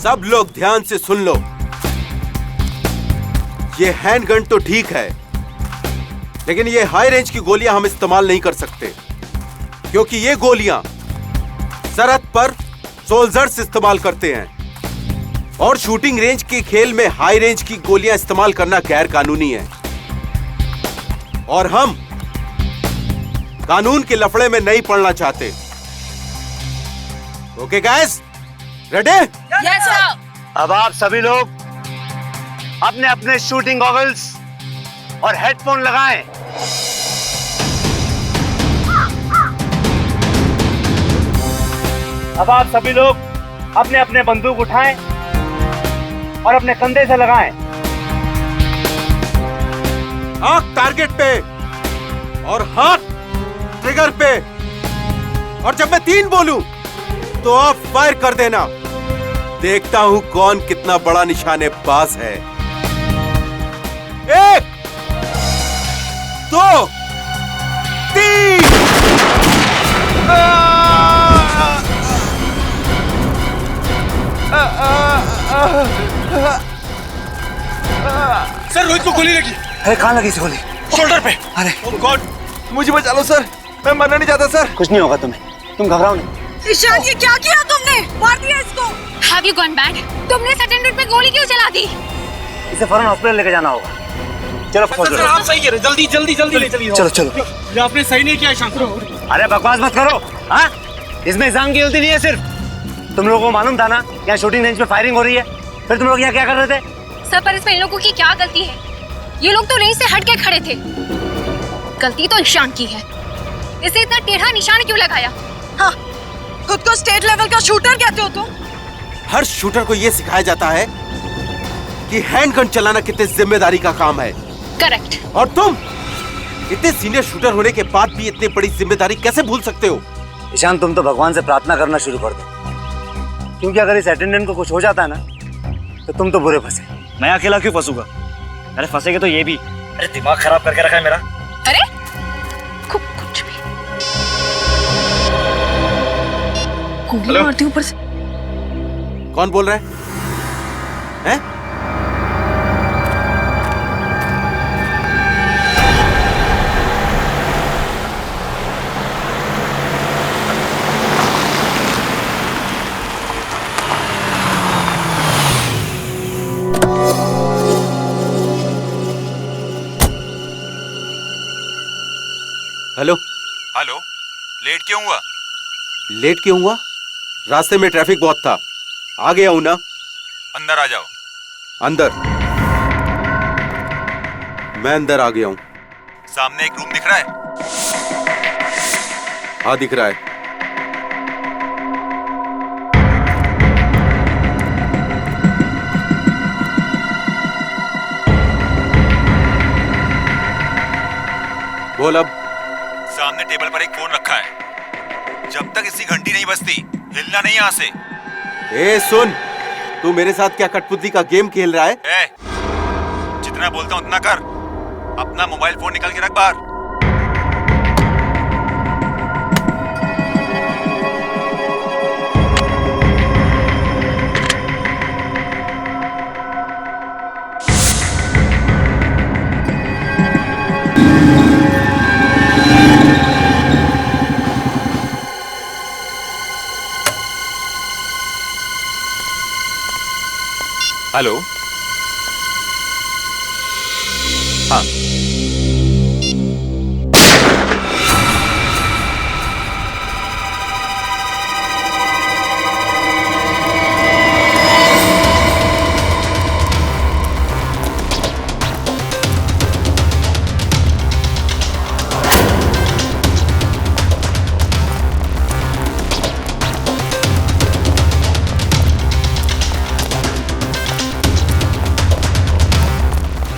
सब लोग ध्यान से सुन लो। ये हैंडगन तो ठीक है, लेकिन ये हाई रेंज की गोलियां हम इस्तेमाल नहीं कर सकते, क्योंकि ये गोलियां सरहद पर सोल्जर्स इस्तेमाल करते हैं और शूटिंग रेंज के खेल में हाई रेंज की गोलियां इस्तेमाल करना गैर कानूनी है। और हम कानून के लफड़े में नहीं पड़ना चाहते। Okay guys, ready? Yes sir. अब आप सभी लोग अपने अपने शूटिंग गॉगल्स और हेडफोन लगाएं। अब आप सभी लोग अपने अपने बंदूक उठाएं और अपने कंधे से लगाएं। आंख टारगेट पे और हाथ ट्रिगर पे, और जब मैं 3 बोलूं तो आप फायर कर देना। देखता हूं कौन कितना बड़ा निशानेबाज है। 1 2 3। सर रोहित को गोली लगी। अरे कहाँ लगी इस गोली? शोल्डर पे। अरे ओह गॉड, मुझे बचा लो सर, मैं मरना नहीं चाहता सर। कुछ नहीं होगा तुम्हें, तुम घबराओ नहीं। ईशान, ये क्या किया तुमने? मार दिया इसको। Have you gone mad? तुमने अटेंडेंट पे गोली क्यों चला दी? इसे फौरन हॉस्पिटल लेके जाना होगा। चलो सर आप सही कह रहे, जल्दी जल्दी जल्दी ले चलिए। चलो चलो। ये आपने सही नहीं किया ईशान। अरे बकवास मत करो। हाँ, इसमें इंसान की गलती नहीं है सिर्फ। तुम लोगों को मालूम था ना यहाँ शूटिंग रेंज पे फायरिंग हो रही है, फिर तुम लोग यहाँ क्या कर रहे थे? सर पर इसमें इन लोगों की क्या गलती है? ये लोग तो रेंज से हट के खड़े थे। गलती तो ईशान की है। इसे इतना टेढ़ा निशान क्यों लगाया? हाँ, खुद को स्टेट लेवल का शूटर कहते हो तुम? हर शूटर को यह सिखाया जाता है कि हैंडगन चलाना कितने जिम्मेदारी का काम है। करेक्ट। और तुम इतने सीनियर शूटर होने के बाद भी इतनी बड़ी जिम्मेदारी कैसे भूल सकते हो? ईशान, तुम तो भगवान से प्रार्थना करना शुरू कर दो, क्योंकि अगर इस अटेंडेंट को कुछ हो जाता है ना तो तुम तो बुरे फंसे। मैं अकेला क्यों फंसूंगा? अरे फंसेगे तो ये भी। अरे दिमाग खराब करके रखा है मेरा। अरे कुछ भी गोली मारती ऊपर से। कौन बोल रहा है? हैं? हेलो हेलो, लेट क्यों हुआ? लेट क्यों हुआ? रास्ते में ट्रैफिक बहुत था, आ गया हूं ना। अंदर आ जाओ। अंदर? मैं अंदर आ गया हूं। सामने एक रूम दिख रहा है? हाँ दिख रहा है। बोल अब। सामने टेबल पर एक फोन रखा है। जब तक इसकी घंटी नहीं बजती हिलना नहीं यहाँ से। ए सुन, तू मेरे साथ क्या कठपुतली का गेम खेल रहा है? जितना बोलता हूँ उतना कर। अपना मोबाइल फोन निकाल के रख बाहर। हेलो। हाँ,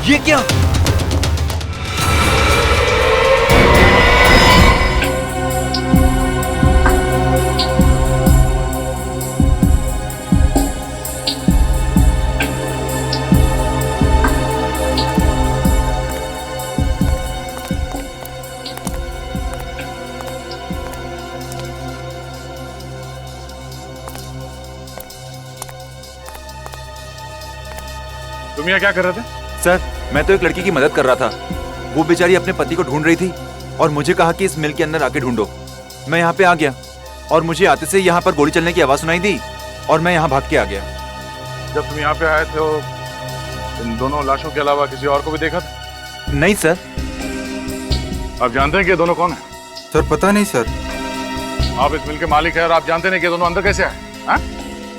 ये क्या? तुम यहाँ क्या कर रहे थे? सर, मैं तो एक लड़की की मदद कर रहा था। वो बेचारी अपने पति को ढूंढ रही थी और मुझे कहा कि इस मिल के अंदर आके ढूंढो। मैं यहाँ पे आ गया और मुझे आते से यहाँ पर गोली चलने की आवाज सुनाई दी और मैं यहाँ भाग के आ गया। जब तुम यहाँ पे आए थे तो इन दोनों लाशों के अलावा किसी और को भी देखा था? नहीं सर। आप जानते हैं कि ये दोनों कौन है? सर पता नहीं सर। आप इस मिल के मालिक हैं और आप जानते नहीं कि ये दोनों अंदर कैसे आए? हाँ?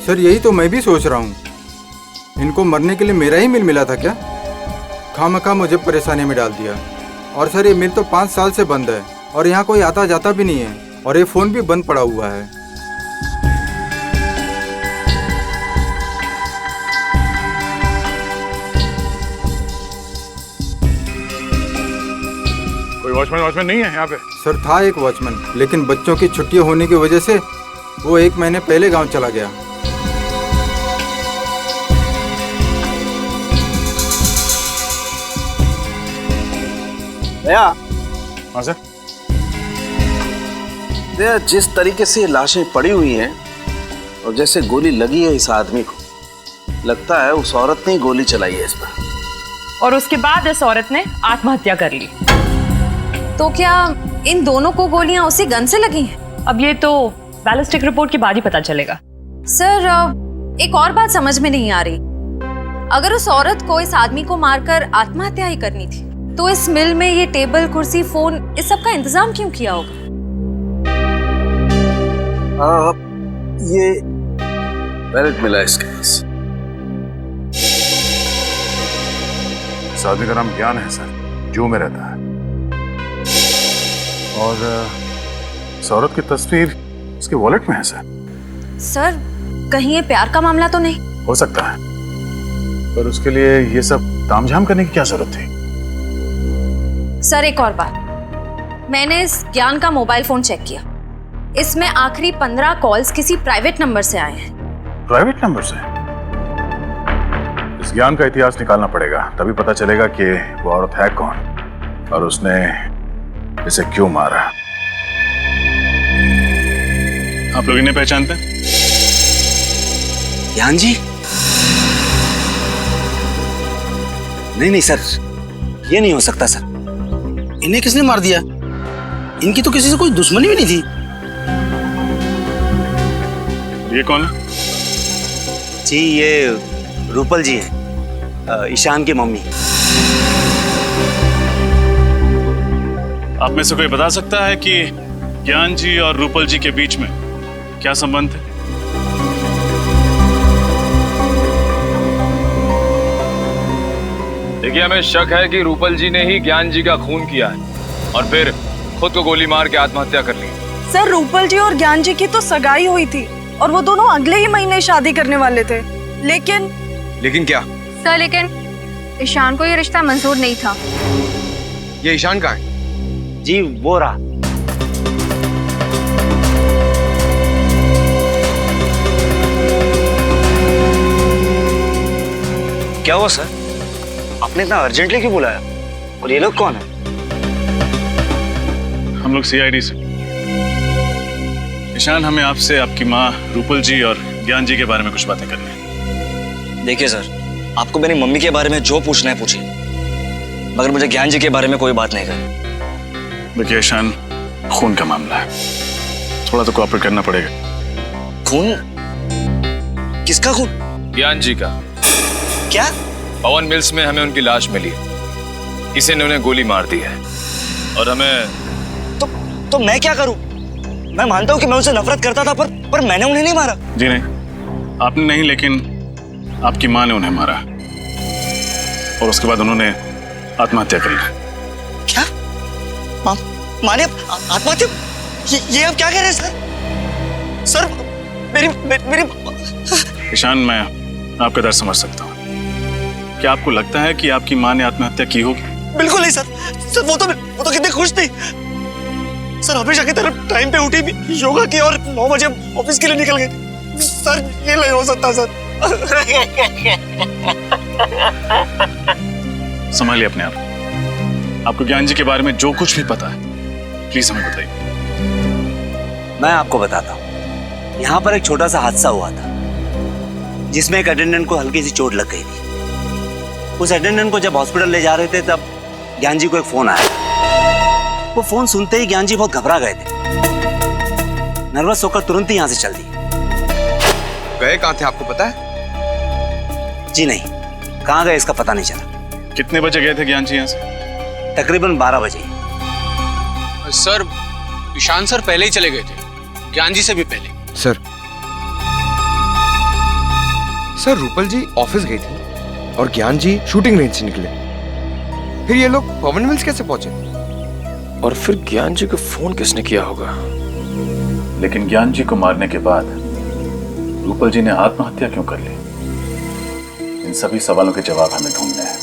सर यही तो मैं भी सोच रहा हूँ, इनको मरने के लिए मेरा ही मिल मिला था क्या? खामखा मुझे परेशानी में डाल दिया। और सर ये मिल तो 5 साल से बंद है और यहाँ कोई आता जाता भी नहीं है और ये फोन भी बंद पड़ा हुआ है। कोई वॉचमैन नहीं है यहाँ पे? सर था एक वॉचमैन, लेकिन बच्चों की छुट्टियां होने की वजह से वो 1 महीने पहले गांव चला गया। दया, हाँ सर। दया, जिस तरीके से लाशें पड़ी हुई हैं और जैसे गोली लगी है इस आदमी को, लगता है उस औरत ने ही गोली चलाई है इस पर। और उसके बाद इस औरत ने आत्महत्या कर ली। तो क्या इन दोनों को गोलियां उसी गन से लगी हैं? अब ये तो बैलिस्टिक रिपोर्ट के बाद ही पता चलेगा। सर एक और बात समझ में नहीं आ रही। अगर उस औरत को इस आदमी को मारकर आत्महत्या ही करनी थी तो इस मिल में ये टेबल, कुर्सी, फोन, इस सब का इंतजाम क्यों किया होगा? ये वैलेट मिला इसके पास। इस आदमी का नाम ज्ञान है सर, जू में रहता है। और इस औरत की तस्वीर उसके वॉलेट में है सर। सर कहीं ये प्यार का मामला तो नहीं? हो सकता है, पर उसके लिए ये सब तामझाम करने की क्या जरूरत थी? सर एक और बात, मैंने इस ज्ञान का मोबाइल फोन चेक किया। इसमें आखिरी 15 कॉल्स किसी प्राइवेट नंबर से आए हैं। प्राइवेट नंबर से? इस ज्ञान का इतिहास निकालना पड़ेगा, तभी पता चलेगा कि वो औरत है कौन और उसने इसे क्यों मारा। आप लोग इन्हें पहचानते हैं? ज्ञान जी? नहीं सर, ये नहीं हो सकता सर। इन्हें किसने मार दिया? इनकी तो किसी से कोई दुश्मनी भी नहीं थी। ये कौन है? जी ये रूपल जी हैं, ईशान की मम्मी। आप में से कोई बता सकता है कि ज्ञान जी और रूपल जी के बीच में क्या संबंध है? देखिए, हमें शक है कि रूपल जी ने ही ज्ञान जी का खून किया है और फिर खुद को गोली मार के आत्महत्या कर ली। सर रूपल जी और ज्ञान जी की तो सगाई हुई थी और वो दोनों अगले ही महीने शादी करने वाले थे। लेकिन क्या? सर लेकिन ईशान को ये रिश्ता मंजूर नहीं था। ये ईशान का है? जी वो रहा। क्या हुआ सर? आपने इतना अर्जेंटली क्यों बुलाया? और ये लोग कौन है? हम लोग सीआईडी से। ईशान, हमें आपसे आपकी माँ रूपल जी और ज्ञान जी के बारे में कुछ बातें करनी है। देखिए सर, आपको मेरी मम्मी के बारे में जो पूछना है पूछिए, मगर मुझे ज्ञान जी के बारे में कोई बात नहीं करनी। देखिए ईशान, खून का मामला है, थोड़ा तो कोऑपरेट करना पड़ेगा। खून? किसका खून? ज्ञान जी का। क्या? पवन मिल्स में हमें उनकी लाश मिली, किसी ने उन्हें गोली मार दी है और हमें तो मैं क्या करूं? मैं मानता हूं कि मैं उनसे नफरत करता था, पर मैंने उन्हें नहीं मारा। जी नहीं, आपने नहीं, लेकिन आपकी माँ ने उन्हें मारा और उसके बाद उन्होंने आत्महत्या कर ली। क्या? माँ ने आत्महत्या? ये आप क्या कह रहे हैं सर? मेरी ईशान, मैं आपका दर्द समझ सकता हूँ। क्या आपको लगता है कि आपकी माँ ने आत्महत्या की होगी? बिल्कुल नहीं सर। सर वो तो कितने खुश थी सर, हमेशा की तरह टाइम पे उठी भी, योगा की और 9 बजे ऑफिस के लिए निकल गई। सर ये नहीं हो सकता सर। संभालिए अपने आप। आपको ज्ञान जी के बारे में जो कुछ भी पता है प्लीज हमें बताइए। मैं आपको बताता हूँ। यहाँ पर एक छोटा सा हादसा हुआ था जिसमें एक अटेंडेंट को हल्की सी चोट लग गई थी। उस अटेंडेंट को जब हॉस्पिटल ले जा रहे थे तब ज्ञान जी को एक फोन आया। वो फोन सुनते ही ज्ञान जी बहुत घबरा गए थे। नर्वस होकर तुरंत ही यहाँ से चल दिए। गए कहाँ थे आपको पता है? जी नहीं, कहाँ गए इसका पता नहीं चला। कितने बजे गए थे ज्ञान जी यहाँ से? तकरीबन 12 बजे। सर ईशान सर पहले ही चले गए थे, ज्ञान जी से भी पहले। सर रूपल जी ऑफिस गई थी और ज्ञान जी शूटिंग रेंज से निकले। फिर ये लोग पवन मिल्स कैसे पहुंचे? और फिर ज्ञान जी को फोन किसने किया होगा? लेकिन ज्ञान जी को मारने के बाद रूपल जी ने आत्महत्या क्यों कर ली? इन सभी सवालों के जवाब हमें ढूंढने हैं।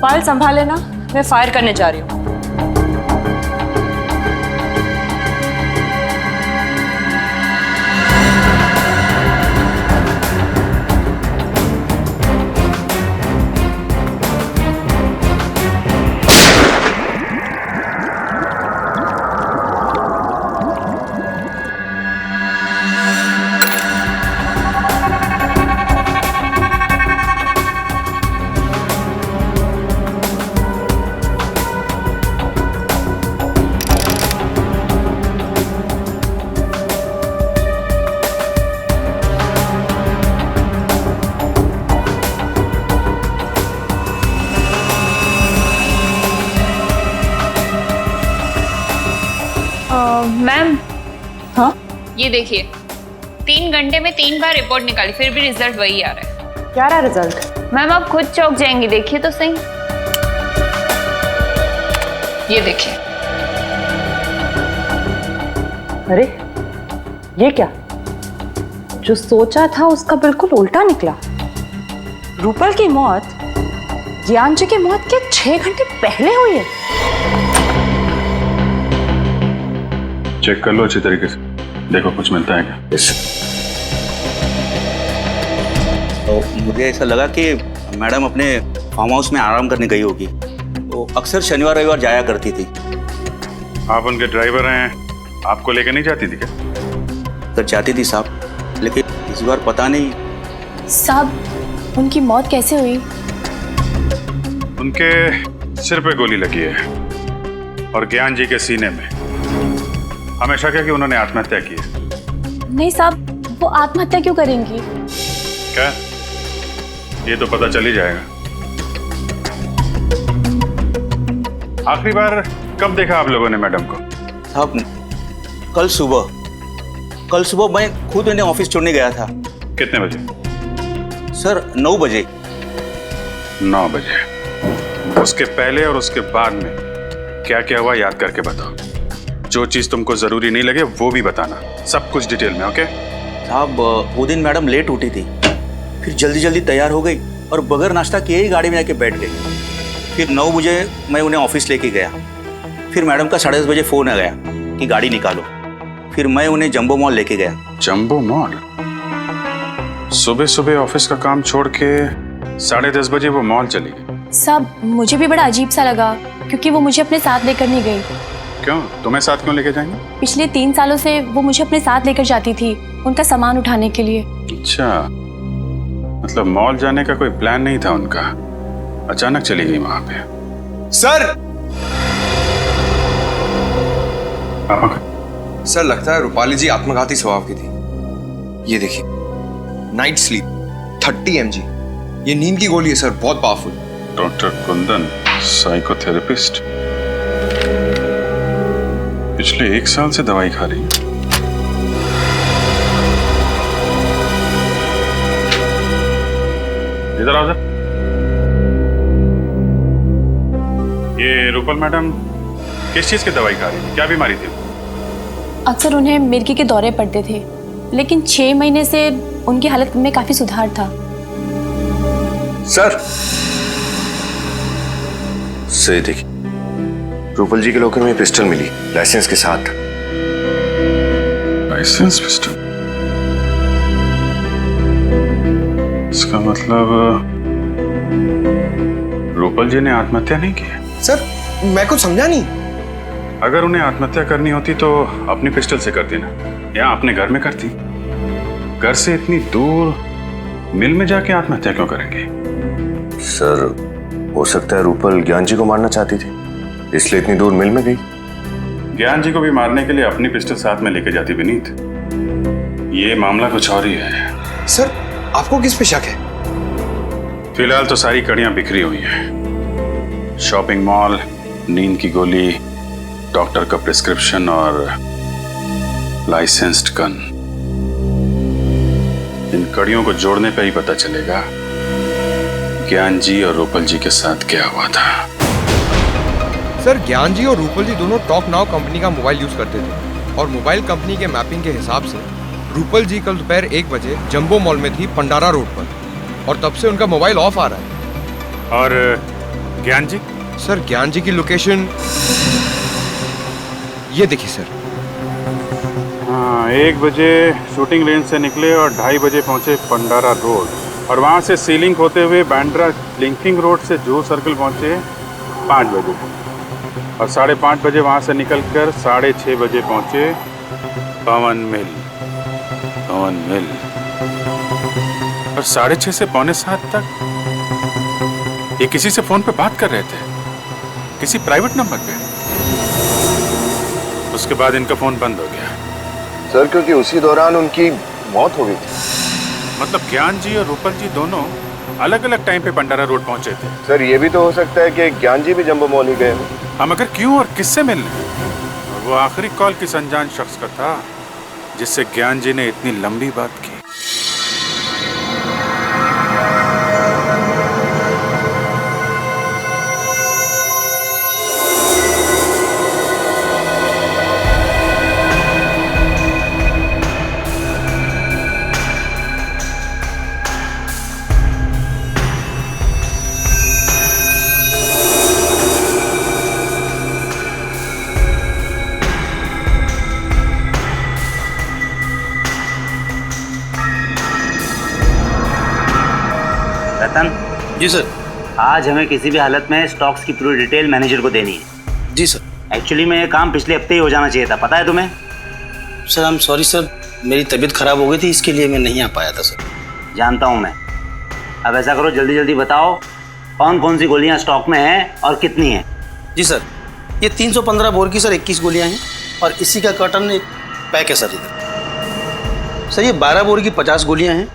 फाइल संभाले ना, मैं फायर करने जा रही हूँ। मैम, हाँ ये देखिए, 3 घंटे में 3 बार रिपोर्ट निकाली, फिर भी रिजल्ट वही आ रहा है। क्या रहा रिजल्ट? मैम आप खुद चौंक जाएंगी, देखिए तो सही। ये देखिए। अरे ये क्या? जो सोचा था उसका बिल्कुल उल्टा निकला। रूपल की मौत ज्ञान जी की मौत के 6 घंटे पहले हुई है। चेक कर लो अच्छी तरीके से, देखो कुछ मिलता है क्या। तो मुझे ऐसा लगा कि मैडम अपने फार्म हाउस में आराम करने गई होगी। तो अक्सर शनिवार रविवार जाया करती थी। आप उनके ड्राइवर हैं, आपको लेकर नहीं जाती थी क्या? तो जाती थी साहब, लेकिन इस बार पता नहीं। साहब उनकी मौत कैसे हुई? उनके सिर पे गोली लगी है और ज्ञान जी के सीने में। हमें शक है कि उन्होंने आत्महत्या की है। नहीं साहब, वो आत्महत्या क्यों करेंगी? क्या? ये तो पता चल ही जाएगा। आखिरी बार कब देखा आप लोगों ने मैडम को? साहब कल सुबह मैं खुद उन्हें ऑफिस छोड़ने गया था। कितने बजे? सर 9 बजे। 9 बजे। उसके पहले और उसके बाद में क्या क्या हुआ याद करके बताओ। जो चीज तुमको जरूरी नहीं लगे वो भी बताना, सब कुछ डिटेल में। ओके साहब, वो दिन मैडम लेट उठी थी, फिर जल्दी जल्दी तैयार हो गई और बगैर नाश्ता किए ही गाड़ी में जाके बैठ गई। फिर 9 बजे मैं उन्हें ऑफिस लेके गया। फिर मैडम का 10:30 बजे फोन आ गया कि गाड़ी निकालो। फिर मैं उन्हें जंबो मॉल लेके गया। Jumbo mall? सुबह सुबह ऑफिस का काम छोड़ के 10:30 बजे वो मॉल चली गई? साहब मुझे भी बड़ा अजीब सा लगा, क्योंकि वो मुझे अपने साथ लेकर नहीं गई। क्यों? तुम्हें साथ क्यों लेके जाएंगे? पिछले 3 सालों से वो मुझे अपने साथ लेकर जाती थी, उनका सामान उठाने के लिए। अच्छा, मतलब मॉल जाने का कोई प्लान नहीं था उनका, अचानक चली गई वहां पे। सर! सर लगता है रूपाली जी आत्मघाती स्वभाव की थी। ये देखिए, नाइट स्लीप 30 mg, ये नींद की गोली है सर, बहुत पावरफुल। Doctor Kundan, psychotherapist. पिछले 1 साल से दवाई खा रही है। इधर आओ। ये रूपल मैडम किस चीज की दवाई खा रही थी? क्या बीमारी थी? अक्सर उन्हें मिर्गी के दौरे पड़ते थे, लेकिन 6 महीने से उनकी हालत में काफी सुधार था। सर सही देखिए, रूपल जी के लॉकर में पिस्टल मिली, लाइसेंस के साथ। License pistol? इसका मतलब रूपल जी ने आत्महत्या नहीं की? सर मैं कुछ समझा नहीं। अगर उन्हें आत्महत्या करनी होती तो अपनी पिस्टल से करती ना, या अपने घर में करती। घर से इतनी दूर मिल में जाके आत्महत्या क्यों करेंगे? सर हो सकता है रूपल ज्ञान जी को मारना चाहती थी, इसलिए इतनी दूर मिल में गई। ज्ञान जी को भी मारने के लिए अपनी पिस्टल साथ में लेके जाती विनीत। ये मामला कुछ और ही है। सर आपको किस पे शक है? फिलहाल तो सारी कड़ियां बिखरी हुई हैं। शॉपिंग मॉल, नींद की गोली, डॉक्टर का प्रिस्क्रिप्शन और लाइसेंस्ड गन। इन कड़ियों को जोड़ने पे ही पता चलेगा ज्ञान जी और रूपल जी के साथ क्या हुआ था। सर ज्ञान जी और रूपल जी दोनों टॉक नाउ कंपनी का मोबाइल यूज करते थे, और मोबाइल कंपनी के मैपिंग के हिसाब से रूपल जी कल दोपहर 1 बजे जंबो मॉल में थी पंडारा रोड पर, और तब से उनका मोबाइल ऑफ आ रहा है। और ज्ञान जी? सर ज्ञान जी की लोकेशन ये देखिए सर। हाँ, 1 बजे शूटिंग रेंज से निकले और 2:30 बजे पहुंचे पंडारा रोड, और वहां से सीलिंग होते हुए बांद्रा लिंकिंग रोड से जूहू सर्कल पहुंचे 5 बजे, और 5:30 बजे वहां से निकलकर 6:30 बजे पहुंचे पवन मिल। और 6:30 से 6:45 तक ये किसी से फोन पे बात कर रहे थे, किसी प्राइवेट नंबर पे। उसके बाद इनका फोन बंद हो गया। सर क्योंकि उसी दौरान उनकी मौत हो गई थी। मतलब ज्ञान जी और रूपल जी दोनों अलग अलग टाइम पे पंडारा रोड पहुंचे थे। सर ये भी तो हो सकता है कि ज्ञान जी भी जंबो मॉल ही गए हो। हम अगर क्यों और किससे मिलने? और वो आखिरी कॉल किस अनजान शख्स का था जिससे ज्ञान जी ने इतनी लंबी बात की? रतन जी सर। आज हमें किसी भी हालत में स्टॉक्स की पूरी डिटेल मैनेजर को देनी है। जी सर। एक्चुअली में ये काम पिछले हफ्ते ही हो जाना चाहिए था, पता है तुम्हें? Sir I am sorry sir, मेरी तबीयत खराब हो गई थी, इसके लिए मैं नहीं आ पाया था सर। जानता हूँ मैं। अब ऐसा करो, जल्दी जल्दी बताओ कौन कौन सी गोलियाँ स्टॉक में हैं और कितनी हैं। जी सर, ये 315 बोर की सर 21 गोलियाँ हैं, और इसी का कर्टन एक पैक है सर इधर। सर ये 12 बोर की 50 गोलियाँ हैं,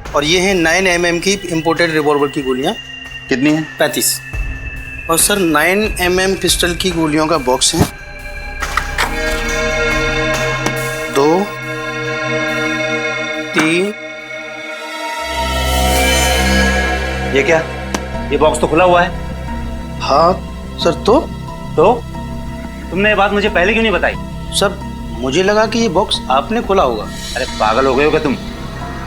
और ये हैं 9 mm की इम्पोर्टेड रिवॉल्वर की गोलियाँ। कितनी हैं? 35। और सर 9 mm पिस्टल की गोलियों का बॉक्स है 2 3। ये क्या? ये बॉक्स तो खुला हुआ है। हाँ सर। तो तुमने ये बात मुझे पहले क्यों नहीं बताई? सर मुझे लगा कि ये बॉक्स आपने खोला होगा। अरे पागल हो गए हो क्या तुम?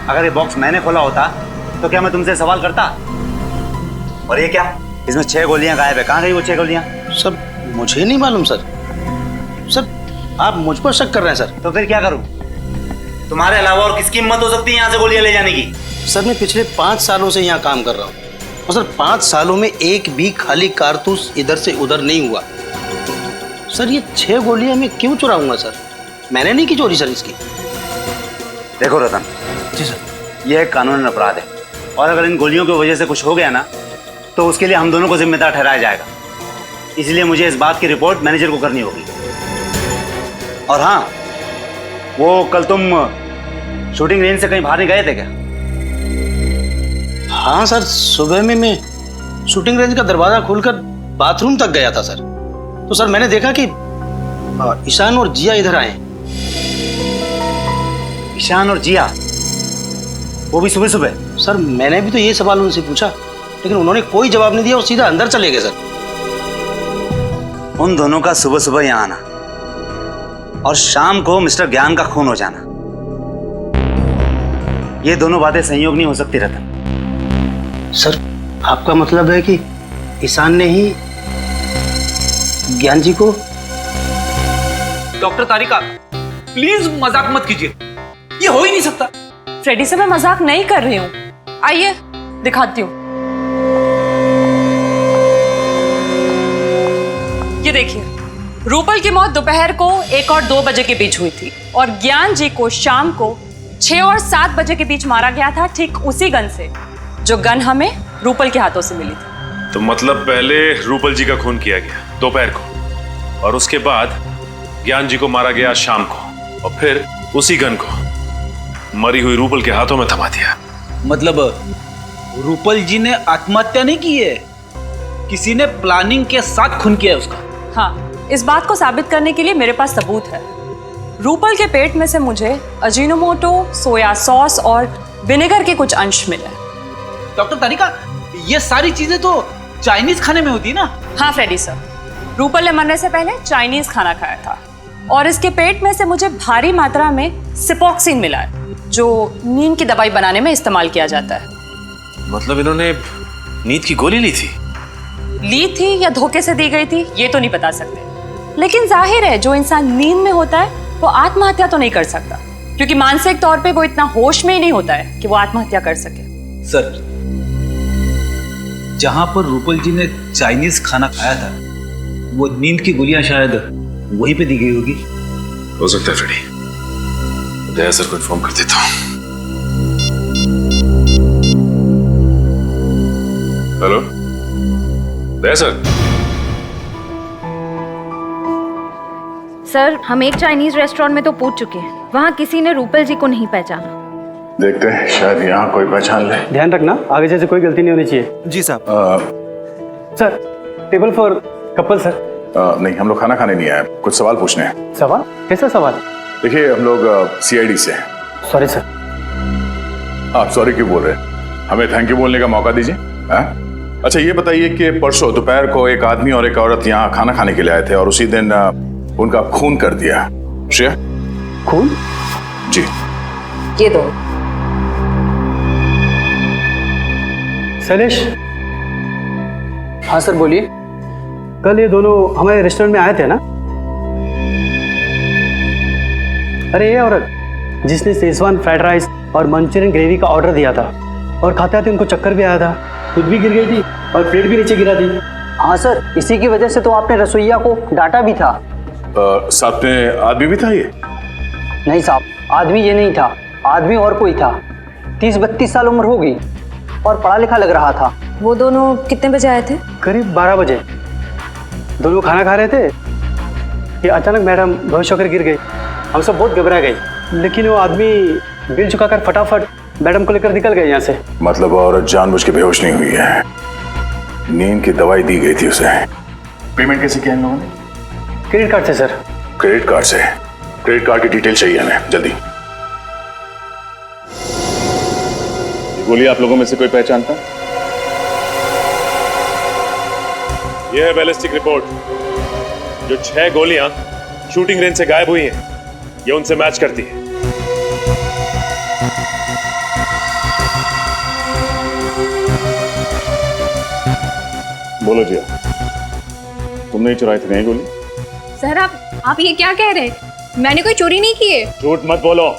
अगर ये बॉक्स मैंने खोला होता तो क्या मैं तुमसे सवाल करता? और ये क्या? इसमें 6 गोलियां गायब है, कहाँ गई वो 6 गोलियां? सर मुझे नहीं मालूम सर। सर आप मुझ पर शक कर रहे हैं सर। तो फिर क्या करूं? तुम्हारे अलावा और किसकी हिम्मत हो सकती है यहाँ से गोलियां ले जाने की? सर मैं पिछले 5 सालों से यहाँ काम कर रहा हूँ, और सर 5 सालों में एक भी खाली कारतूस इधर से उधर नहीं हुआ। सर ये 6 गोलियां मैं क्यों चुराऊंगा सर? मैंने नहीं की चोरी सर इसकी। देखो रतन। जी सर। यह एक कानूनी अपराध है, और अगर इन गोलियों की वजह से कुछ हो गया ना तो उसके लिए हम दोनों को जिम्मेदार ठहराया जाएगा। इसलिए मुझे इस बात की रिपोर्ट मैनेजर को करनी होगी। और हाँ, वो कल तुम शूटिंग रेंज से कहीं बाहर नहीं गए थे क्या? हाँ सर, सुबह में मैं शूटिंग रेंज का दरवाजा खोलकर बाथरूम तक गया था सर। तो सर मैंने देखा कि ईशान और जिया इधर आए। ईशान और जिया, वो भी सुबह सुबह? सर मैंने भी तो ये सवाल उनसे पूछा, लेकिन उन्होंने कोई जवाब नहीं दिया और सीधा अंदर चले गए सर। उन दोनों का सुबह सुबह यहाँ आना और शाम को मिस्टर ज्ञान का खून हो जाना, ये दोनों बातें संयोग नहीं हो सकती रतन। सर आपका मतलब है कि ईशान ने ही ज्ञान जी को? डॉक्टर तारिका प्लीज मजाक मत कीजिए, ये हो ही नहीं सकता। फ्रेडी से मैं मजाक नहीं कर रही हूँ, आइए दिखाती हूँ। ये देखिए, रूपल की मौत दोपहर को 1 और 2 बजे के बीच हुई थी और ज्ञान जी को शाम को 6 और 7 बजे के बीच मारा गया था, ठीक उसी गन से जो गन हमें रूपल के हाथों से मिली थी। तो मतलब पहले रूपल जी का खून किया गया दोपहर को और उसके बाद ज्ञान जी को मारा गया शाम को और फिर उसी गन को मरी हुई रूपल के हाथों में थमा दिया। मतलब रूपल जी ने आत्महत्या नहीं की है, किसी ने प्लानिंग के साथ खून किया है उसका। हाँ, इस बात को साबित करने के लिए मेरे पास सबूत है। रूपल के पेट में से मुझे अजीनोमोटो, सोया सॉस और विनेगर के कुछ अंश मिले। डॉक्टर तारिका, ये सारी चीजें तो चाइनीज खाने में होती है ना? हाँ फ्रेडी सर, रूपल ने मरने से पहले चाइनीज खाना खाया था और इसके पेट में से मुझे भारी मात्रा में सिपोक्सिन मिला है, जो नींद की दवाई बनाने में इस्तेमाल किया जाता है। मतलब इन्होंने नींद की गोली ली थी? ली थी या धोखे से दी गई थी ये तो नहीं बता सकते, लेकिन जाहिर है जो इंसान नींद में होता है वो आत्महत्या तो नहीं कर सकता, क्योंकि मानसिक तौर पे वो इतना होश में ही नहीं होता है कि वो आत्महत्या कर सके। सर, जहां पर रूपल जी ने चाइनीज खाना खाया था वो नींद की गोलियां शायद वहीं पे दी गई होगी। हो सकता है फ्रेडी, दया सर को इन्फॉर्म कर देता हूँ। हेलो दया सर। सर, हम एक चाइनीज रेस्टोरेंट में तो पूछ चुके हैं, वहाँ किसी ने रूपल जी को नहीं पहचाना। देखते हैं शायद यहाँ कोई पहचान ले। ध्यान रखना आगे जैसे कोई गलती नहीं होनी चाहिए। जी साहब। Sir table for couple sir. नहीं, हम लोग खाना खाने नहीं आए, कुछ सवाल पूछने हैं। सवाल? कैसा सवाल? देखिए हम लोग CID से हैं। Sorry sir. आप सॉरी क्यों बोल रहे हैं? हमें थैंक यू बोलने का मौका दीजिए। अच्छा ये बताइए कि परसों दोपहर को एक आदमी और एक औरत यहाँ खाना खाने के लिए आए थे और उसी दिन उनका खून कर दिया। श्रेया? खून? जी। ये दो। शैलेश? हाँ सर बोलिए। कल ये दोनों हमारे रेस्टोरेंट में आए थे ना? अरे ये औरत जिसने शेजवान फ्राइड राइस और मंचूरियन ग्रेवी का ऑर्डर दिया था और खाते आते उनको चक्कर भी आया था, खुद भी गिर गई थी और प्लेट भी नीचे गिरा दी। हाँ सर, इसी की वजह से तो आपने रसोइया को डांटा भी था। साथ में आदमी भी था ये? नहीं साहब, आदमी ये नहीं था, आदमी और कोई था। 30-32 साल उम्र होगी और पढ़ा लिखा लग रहा था। वो दोनों कितने बजे आए थे? करीब 12 बजे। दोनों खाना खा रहे थे कि अचानक मैडम बेहोश होकर गिर गई। हम सब बहुत घबरा गए, लेकिन वो आदमी बिल चुकाकर फटाफट मैडम को लेकर निकल गए यहाँ से। मतलब औरत जानबूझ के बेहोश नहीं हुई है, नींद की दवाई दी गई थी उसे। पेमेंट कैसे किया इन लोगों ने? क्रेडिट कार्ड से सर। क्रेडिट कार्ड से? क्रेडिट कार्ड की डिटेल चाहिए हमें जल्दी। ये गोली आप लोगों में से कोई पहचानता? यह है बैलिस्टिक रिपोर्ट। जो 6 गोलियां शूटिंग रेंज से गायब हुई हैं, ये उनसे मैच करती है। बोलो जिया, तुमने ही चुराई थी नहीं गोली? सर आप ये क्या कह रहे हैं? मैंने कोई चोरी नहीं की है। झूठ मत बोलो,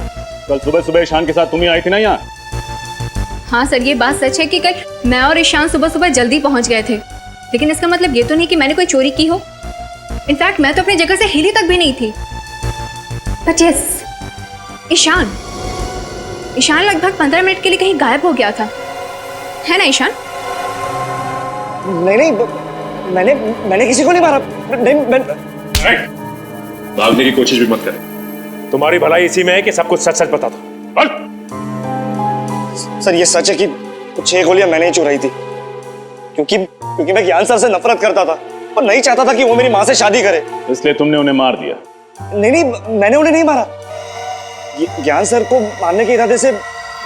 कल सुबह सुबह ईशान के साथ तुम ही आई थी ना यहाँ? हाँ सर, ये बात सच है कि कल मैं और ईशान सुबह सुबह जल्दी पहुंच गए थे, लेकिन इसका मतलब ये तो नहीं कि मैंने कोई चोरी की हो। इनफैक्ट मैं तो अपनी जगह से हिली तक भी नहीं थी। बट यस, ईशान लगभग 15 मिनट के लिए कहीं गायब हो गया था, है ना ईशान? नहीं, मैंने किसी को नहीं मारा। भागने की कोशिश भी मत करें, तुम्हारी भलाई इसी में है कि सब कुछ सच सच बता दो। सर ये सच है कि 6 गोलियां मैंने ही चुराई थी, क्योंकि मैं ज्ञान सर से नफरत करता था। और नहीं चाहता था कि वो मेरी माँ से शादी करे। इसलिए तुमने उन्हें मार दिया? नहीं, मैंने उन्हें नहीं मारा। ज्ञान सर को मारने के इरादे से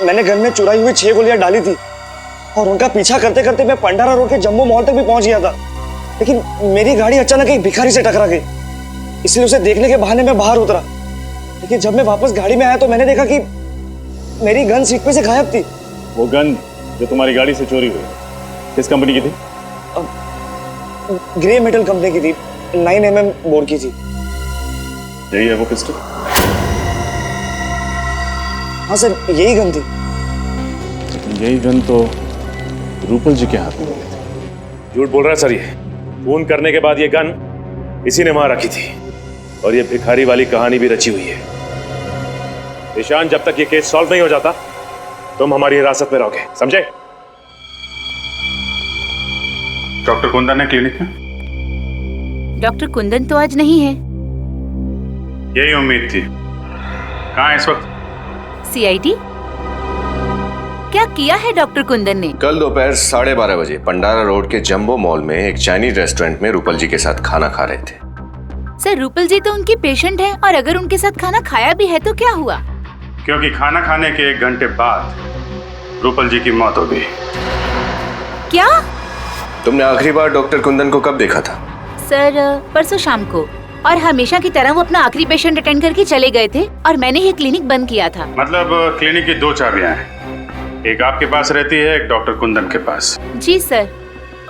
मैंने गन में चुराई हुई 6 गोलियां डाली थी और उनका पीछा करते करते मैं पंडारा रोड के जम्बो मॉल तक भी पहुंच गया था। लेकिन मेरी गाड़ी अचानक एक भिखारी से टकरा गई, इसलिए उसे देखने के बहाने मैं बाहर उतरा। लेकिन जब मैं वापस गाड़ी में आया तो मैंने देखा कि मेरी गन सीट पे से गायब थी। वो गन जो तुम्हारी गाड़ी से चोरी हुई किस कंपनी की थी? ग्रे मेटल कंपनी की थी, 9mm बोर की थी। यही है वो पिस्टल? हाँ सर, यही गन थी। यही गन तो रूपल जी के हाथ में मिली थी। झूठ बोल रहा है सर ये। खून करने के बाद ये गन इसी ने वहां रखी थी और ये भिखारी वाली कहानी भी रची हुई है। ईशान, जब तक ये केस सॉल्व नहीं हो जाता तुम हमारी हिरासत में रहोगे, समझे? डॉक्टर कुंदन है क्लिनिक में? डॉक्टर कुंदन तो आज नहीं है। यही उम्मीद थी। कहाँ है इस वक्त? सीआईडी? क्या किया है डॉक्टर कुंदन ने? कल दोपहर 12:30 बजे पंडारा रोड के जंबो मॉल में एक चाइनीज रेस्टोरेंट में रूपल जी के साथ खाना खा रहे थे। सर, रूपल जी तो उनकी पेशेंट है और अगर उनके साथ खाना खाया भी है तो क्या हुआ? क्योंकि खाना खाने के 1 घंटे बाद रूपल जी की मौत हो गई। क्या? तुमने आखिरी बार डॉक्टर कुंदन को कब देखा था? सर, परसों शाम को, और हमेशा की तरह वो अपना आखिरी पेशेंट अटेंड करके चले गए थे और मैंने ही क्लिनिक बंद किया था। मतलब क्लिनिक की 2 चाबियां हैं, एक आपके पास रहती है, एक डॉक्टर कुंदन के पास। जी सर,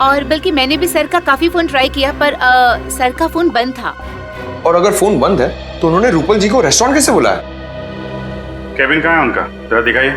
और बल्कि मैंने भी सर का काफी फोन ट्राई किया पर सर का फोन बंद था। और अगर फोन बंद है तो उन्होंने रूपल जी को रेस्टोरेंट कैसे बुलाया? केबिन कहाँ है उनका? जरा दिखाइए।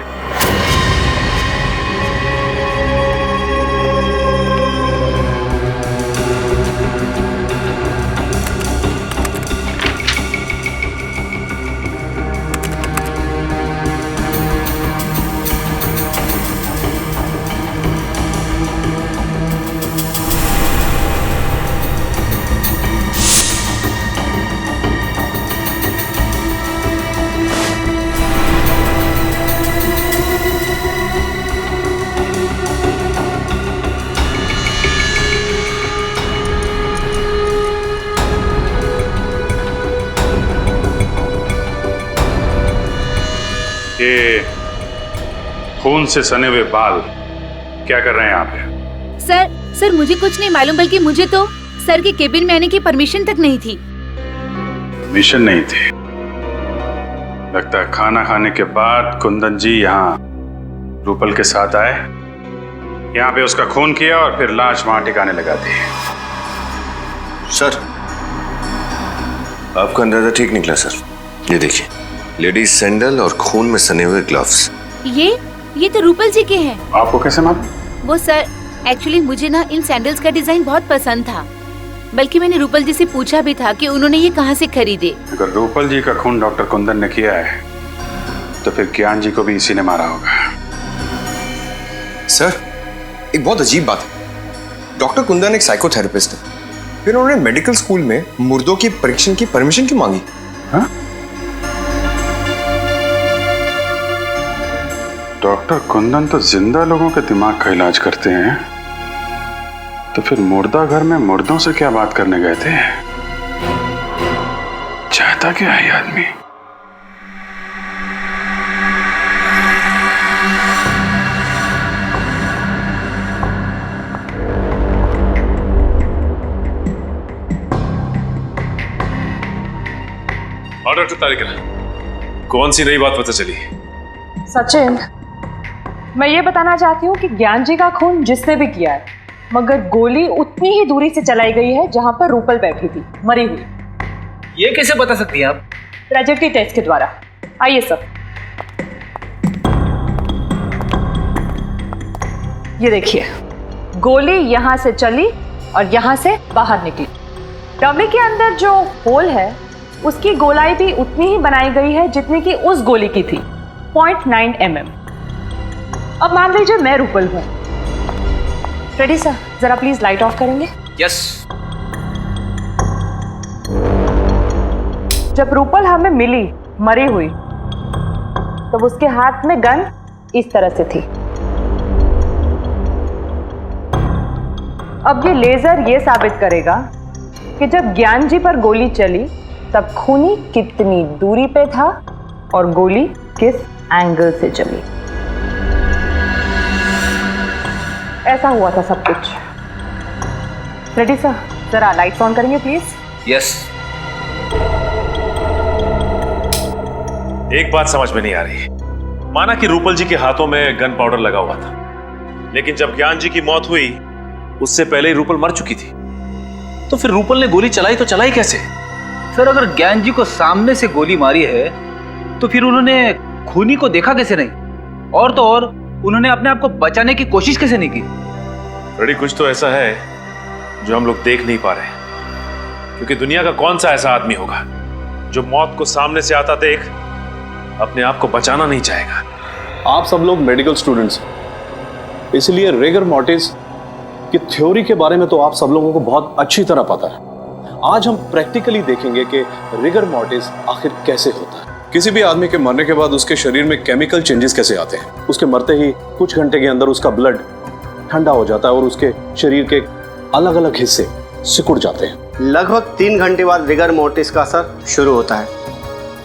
ये खून से सने हुए बाल क्या कर रहे हैं यहाँ पे? सर मुझे कुछ नहीं मालूम, बल्कि मुझे तो सर के केबिन में आने की परमिशन तक नहीं थी। मिशन नहीं थी? लगता है खाना खाने के बाद कुंदन जी यहाँ रूपल के साथ आए, यहाँ पे उसका खून किया और फिर लाश वहां ठिकाने लगा दी। सर, आपका अंदाजा ठीक निकला सर। ये देखिए, लेडीज सैंडल और खून में सने हुए ग्लव्स। ये तो रूपल जी के हैं। आपको कैसे मालूम? वो सर, एक्चुअली मुझे ना इन सैंडल्स का डिजाइन बहुत पसंद था, बल्कि मैंने रूपल जी से पूछा भी था कि उन्होंने ये कहाँ से खरीदे। अगर रूपल जी का खून डॉक्टर कुंदन ने किया है तो फिर ज्ञान जी को भी इसी ने मारा होगा। सर, एक बहुत अजीब बात है। डॉक्टर कुंदन एक साइकोथेरेपिस्ट है, फिर उन्होंने मेडिकल स्कूल में मुर्दों की परीक्षण की परमिशन क्यों मांगी? हाँ? डॉक्टर कुंदन तो जिंदा लोगों के दिमाग का इलाज करते हैं, तो फिर मुर्दा घर में मुर्दों से क्या बात करने गए थे? चाहता क्या है आदमी? और डॉक्टर तारिका, कौन सी नई बात पता चली? सचिन, मैं ये बताना चाहती हूँ कि ज्ञान जी का खून जिसने भी किया है, मगर गोली उतनी ही दूरी से चलाई गई है जहां पर रूपल बैठी थी मरी हुई। ये कैसे बता सकती हैं आप? ट्रेजेडी टेस्ट के द्वारा। आइए सर, ये देखिए, गोली यहां से चली और यहां से बाहर निकली। डमी के अंदर जो होल है उसकी गोलाई भी उतनी ही बनाई गई है जितनी कि उस गोली की थी, 0.9 mm। अब मान लीजिए मैं रूपल हूं। रेडी सर, जरा प्लीज लाइट ऑफ करेंगे? यस। जब रूपल हमें मिली मरी हुई तब उसके हाथ में गन इस तरह से थी। अब ये लेजर ये साबित करेगा कि जब ज्ञान जी पर गोली चली तब खूनी कितनी दूरी पे था और गोली किस एंगल से चली। ऐसा हुआ था सब कुछ। रेडी सर, जरा लाइट्स ऑन करेंगे प्लीज। यस। एक बात समझ में नहीं आ रही। माना कि रूपल जी के हाथों में गन पाउडर लगा हुआ था, लेकिन जब ज्ञान जी की मौत हुई उससे पहले ही रूपल मर चुकी थी। तो फिर रूपल ने गोली चलाई तो चलाई कैसे? सर अगर ज्ञान जी को सामने से गोली मारी है तो फिर उन्होंने खूनी को देखा कैसे नहीं? और तो और उन्होंने अपने आप को बचाने की कोशिश कैसे नहीं की? रेडी, कुछ तो ऐसा है जो हम लोग देख नहीं पा रहे, क्योंकि दुनिया का कौन सा ऐसा आदमी होगा जो मौत को सामने से आता देख अपने आप को बचाना नहीं चाहेगा। आप सब लोग मेडिकल स्टूडेंट्स हैं, इसलिए रिगर मॉर्टिस की थ्योरी के बारे में तो आप सब लोगों को बहुत अच्छी तरह पता है। आज हम प्रैक्टिकली देखेंगे कि रिगर मॉर्टिस आखिर कैसे होता है। किसी भी आदमी के मरने के बाद उसके शरीर में केमिकल चेंजेस कैसे आते हैं। उसके मरते ही कुछ घंटे के अंदर उसका ब्लड ठंडा हो जाता है और उसके शरीर के अलग अलग हिस्से सिकुड़ जाते हैं। लगभग 3 घंटे बाद रिगर मोर्टिस का असर शुरू होता है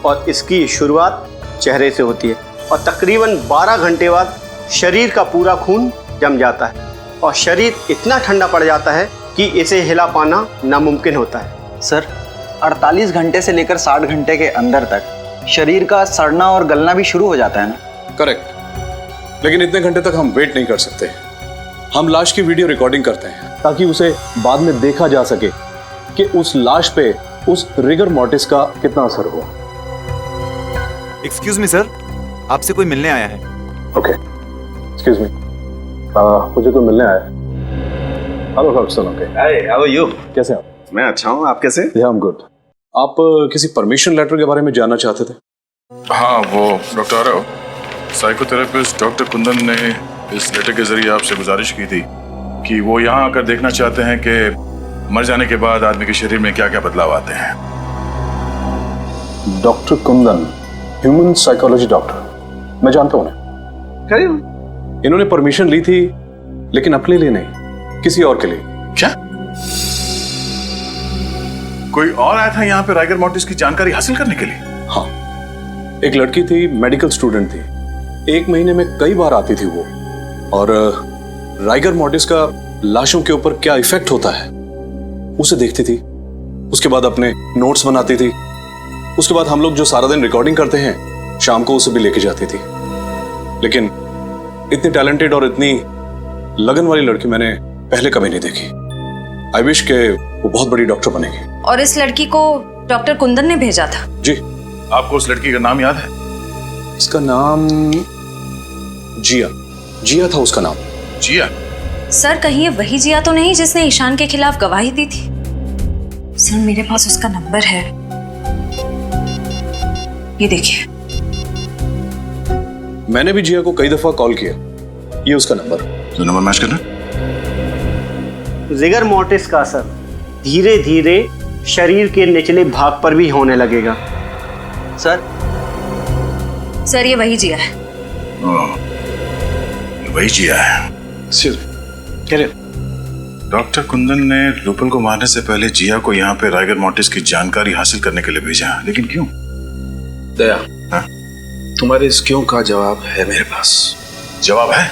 और इसकी शुरुआत चेहरे से होती है और तकरीबन 12 घंटे बाद शरीर का पूरा खून जम जाता है और शरीर इतना ठंडा पड़ जाता है कि इसे हिला पाना नामुमकिन होता है। सर 48 घंटे से लेकर 60 घंटे के अंदर तक शरीर का सड़ना और गलना भी शुरू हो जाता है ना? करेक्ट, लेकिन इतने घंटे तक हम वेट नहीं कर सकते। हम लाश की वीडियो रिकॉर्डिंग करते हैं ताकि उसे बाद में देखा जा सके कि उस लाश पे उस रिगर मॉर्टिस का कितना असर हुआ। एक्सक्यूज मी सर, आपसे कोई मिलने आया है। ओके, एक्सक्यूज मी, मुझे कोई मिलने आया है। Hello Ferguson, okay. Hi, how are you? कैसे हैं आप? मैं अच्छा हूँ, आप कैसे? या, आई एम गुड। आप किसी परमिशन लेटर के बारे में जानना चाहते थे? हाँ, वो doctor Aarav, psychotherapist doctor Kundan ने इस लेटर के जरिए आपसे गुजारिश की थी कि वो यहाँ आकर देखना चाहते हैं कि मर जाने के बाद आदमी के शरीर में क्या क्या बदलाव आते हैं। Doctor Kundan, human psychology doctor, मैं जानता हूँ उन्हें। इन्होंने परमिशन ली थी लेकिन अपने लिए नहीं, किसी और के लिए। क्या? कोई और आया था यहाँ पे राइगर मॉर्टिस की जानकारी हासिल करने के लिए? हाँ, एक लड़की थी, मेडिकल स्टूडेंट थी। 1 महीने में कई बार आती थी वो, और राइगर मॉर्टिस का लाशों के ऊपर क्या इफेक्ट होता है उसे देखती थी। उसके बाद अपने नोट्स बनाती थी। उसके बाद हम लोग जो सारा दिन रिकॉर्डिंग करते हैं शाम को उसे भी लेके जाती थी। लेकिन इतनी टैलेंटेड और इतनी लगन वाली लड़की मैंने पहले कभी नहीं देखी। आई विश के वो बहुत बड़ी डॉक्टर बनेगी। और इस लड़की को डॉक्टर कुंदन ने भेजा था? जी। आपको उस लड़की का नाम याद है? इसका नाम जिया, जिया था उसका नाम। जिया? सर कहीं ये वही जिया तो नहीं जिसने ईशान के खिलाफ गवाही दी थी? सर मेरे पास उसका नंबर है, ये देखिए। मैंने भी जिया को कई दफा कॉल किया, ये उसका नंबर। तो नंबर मैच करना। रिगर मॉर्टिस का असर धीरे धीरे शरीर के निचले भाग पर भी होने लगेगा। सर ये वही जिया है। वही जिया है। डॉक्टर कुंदन ने रूपल को मारने से पहले जिया को यहाँ पे राइगर मॉर्टिस की जानकारी हासिल करने के लिए भेजा, लेकिन क्यों? दया, तुम्हारे इस क्यों का जवाब है मेरे पास। जवाब है?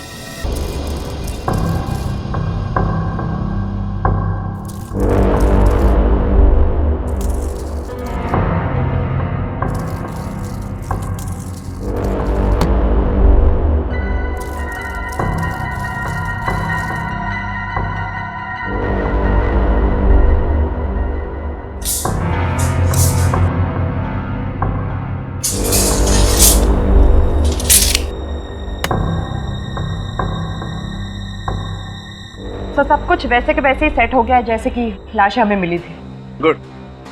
तो सब कुछ वैसे के वैसे ही सेट हो गया है जैसे कि लाश हमें मिली थी। गुड।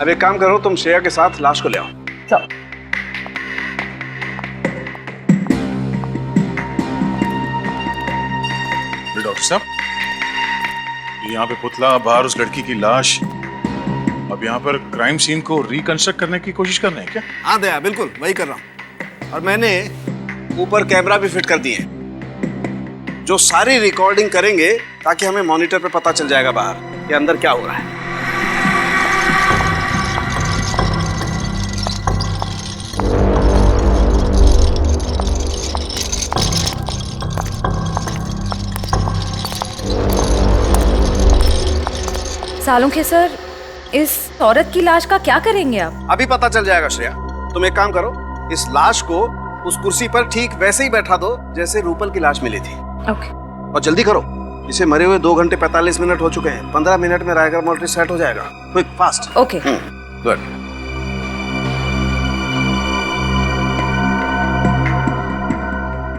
अब एक काम करो, तुम श्रेया के साथ लाश को ले आओ। चलो। डॉक्टर साहब, यहाँ पे पुतला, बाहर उस लड़की की लाश, अब यहाँ पर क्राइम सीन को रिकंस्ट्रक्ट करने की कोशिश कर रहे हैं क्या? हाँ दया, बिल्कुल वही कर रहा हूँ। और मैंने ऊपर कैमरा भी फिट कर दिए। जो सारी रिकॉर्डिंग करेंगे ताकि हमें मॉनिटर पे पता चल जाएगा बाहर कि अंदर क्या हो रहा है। सालों के सर, इस औरत की लाश का क्या करेंगे आप? अभी पता चल जाएगा श्रेया। तुम एक काम करो, इस लाश को उस कुर्सी पर ठीक वैसे ही बैठा दो जैसे रूपल की लाश मिली थी। ओके। और जल्दी करो, इसे मरे हुए 2 घंटे 45 मिनट हो चुके हैं। 15 मिनट में रायगढ़ मोर्टिस सेट हो जाएगा। Quick fast. Okay. Good.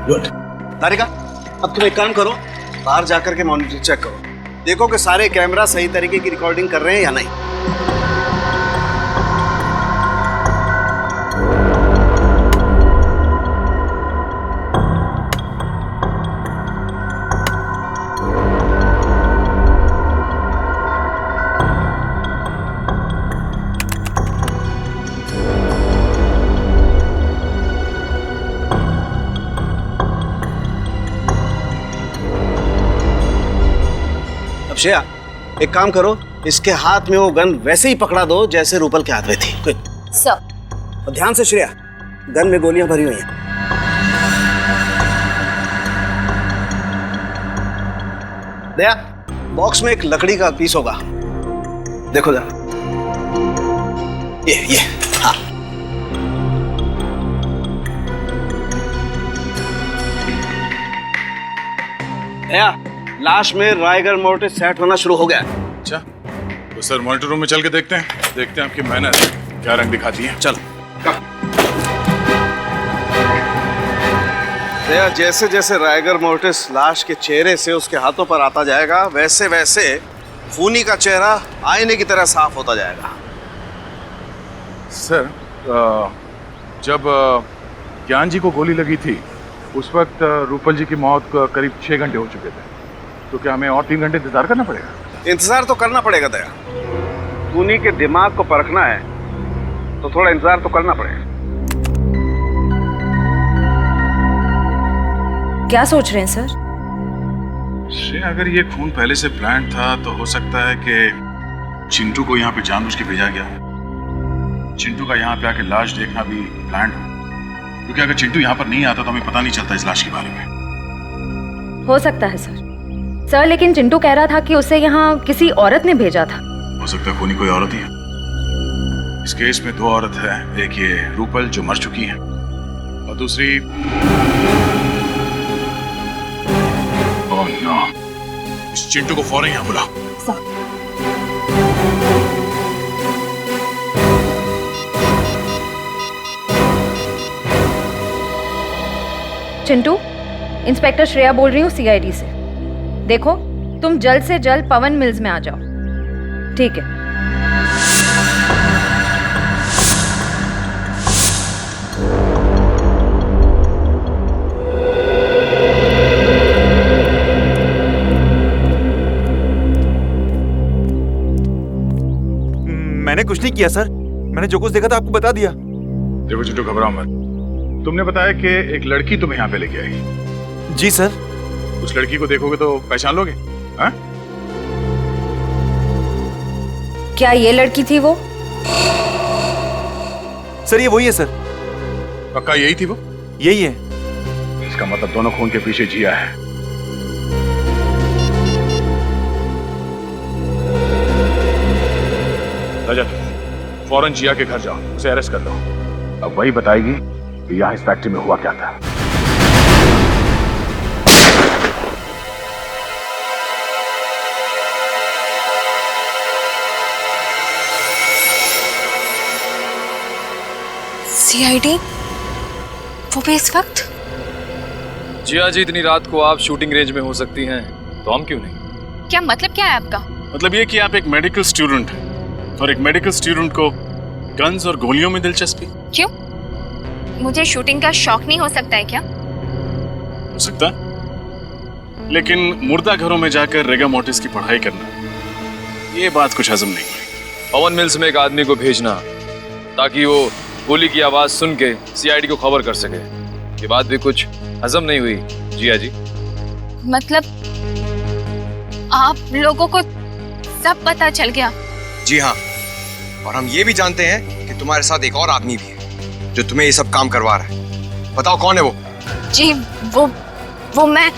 Good. Tarika, अब तुम एक काम करो, बाहर जाकर के मॉनिटर चेक करो, देखो कि सारे कैमरा सही तरीके की रिकॉर्डिंग कर रहे हैं या नहीं। अब श्रेया, एक काम करो, इसके हाथ में वो गन वैसे ही पकड़ा दो जैसे रूपल के हाथ में थी। क्विक। सर। और ध्यान से श्रेया, गन में गोलियां भरी हुई हैं। दया, बॉक्स में एक लकड़ी का पीस होगा, देखो जरा। ये हाँ। दया, लाश में रायगढ़ मोर्टिस सेट होना शुरू हो गया। अच्छा, तो सर मॉनिटर रूम में चल के देखते हैं आपकी मेहनत क्या रंग दिखाती है। चल। दया, जैसे जैसे रायगढ़ मोर्टिस लाश के चेहरे से उसके हाथों पर आता जाएगा, वैसे वैसे खूनी का चेहरा आईने की तरह साफ होता जाएगा। सर, जब ज्ञान जी को गोली लगी थी उस वक्त रूपल जी की मौत करीब 6 घंटे हो चुके थे, तो क्या हमें और 3 घंटे इंतजार करना पड़ेगा? इंतजार तो करना पड़ेगा दया, खूनी के दिमाग को परखना है तो थोड़ा इंतजार तो करना पड़ेगा। क्या सोच रहे हैं सर? श्रेया, अगर ये खून पहले से प्लान था तो हो सकता है कि चिंटू को यहाँ पे जानबूझ के भेजा गया। चिंटू का यहाँ पे आके लाश देखना भी प्लान हो, क्योंकि अगर चिंटू यहाँ पर नहीं आता तो हमें पता नहीं चलता इस लाश के बारे में। हो सकता है सर, लेकिन चिंटू कह रहा था कि उसे यहाँ किसी औरत ने भेजा था। हो सकता है खूनी कोई औरत ही है। इस केस में 2 औरत है, एक ये रूपल जो मर चुकी है और दूसरी ओह नो, इस चिंटू को फौरन यहाँ बुला। चिंटू, इंस्पेक्टर श्रेया बोल रही हूँ CID से। देखो, तुम जल्द से जल्द पवन मिल्स में आ जाओ। ठीक है। मैंने कुछ नहीं किया सर, मैंने जो कुछ देखा था आपको बता दिया। देखो चिंटू, घबराओ मत। तुमने बताया कि एक लड़की तुम्हें यहाँ पे लेके आई। जी सर। उस लड़की को देखोगे तो पहचान लोगे? हाँ? क्या ये लड़की थी वो? सर ये वही है सर। पक्का यही थी वो? यही है। इसका मतलब दोनों खून के पीछे जिया है। रजत, फौरन जिया के घर जाओ, उसे अरेस्ट कर लो। अब वही बताएगी कि यहाँ इस फैक्ट्री में हुआ क्या था। CID? वो भी इस वक्त? जिया जी, इतनी रात को आप शूटिंग रेंज में हो सकती हैं, तो हम क्यों नहीं? क्या मतलब क्या है आपका? मतलब ये कि आप एक मेडिकल स्टूडेंट हैं और एक मेडिकल स्टूडेंट को गन्स और गोलियों में दिलचस्पी। क्यों? मुझे शूटिंग का शौक नहीं हो सकता है क्या? हो सकता है, लेकिन मुर्दा घरों में जाकर रेगा मोर्टिस की पढ़ाई करना, ये बात कुछ हजम नहीं हुई। पवन मिल्स में एक आदमी को भेजना ताकि वो गोली की आवाज सुन के CID को खबर कर सके, ये बात भी कुछ हजम नहीं हुई जिया जी। मतलब आप लोगों को सब पता चल गया? जी हाँ, और हम ये भी जानते हैं कि तुम्हारे साथ एक और आदमी भी है जो तुम्हें ये सब काम करवा रहा है। बताओ कौन है वो? जी वो मैं।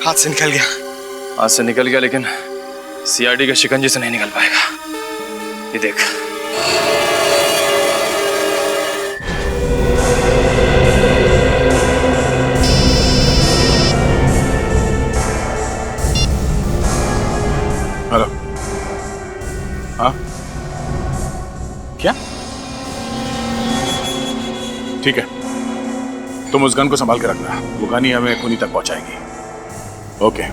हाथ से निकल गया। हाथ से निकल गया, लेकिन सीआरडी के शिकंजे से नहीं निकल पाएगा। ये देख। हेलो। हाँ क्या? ठीक है, तुम उस गन को संभाल के रखना, वो गन ही हमें खूनी तक पहुंचाएगी। ओके।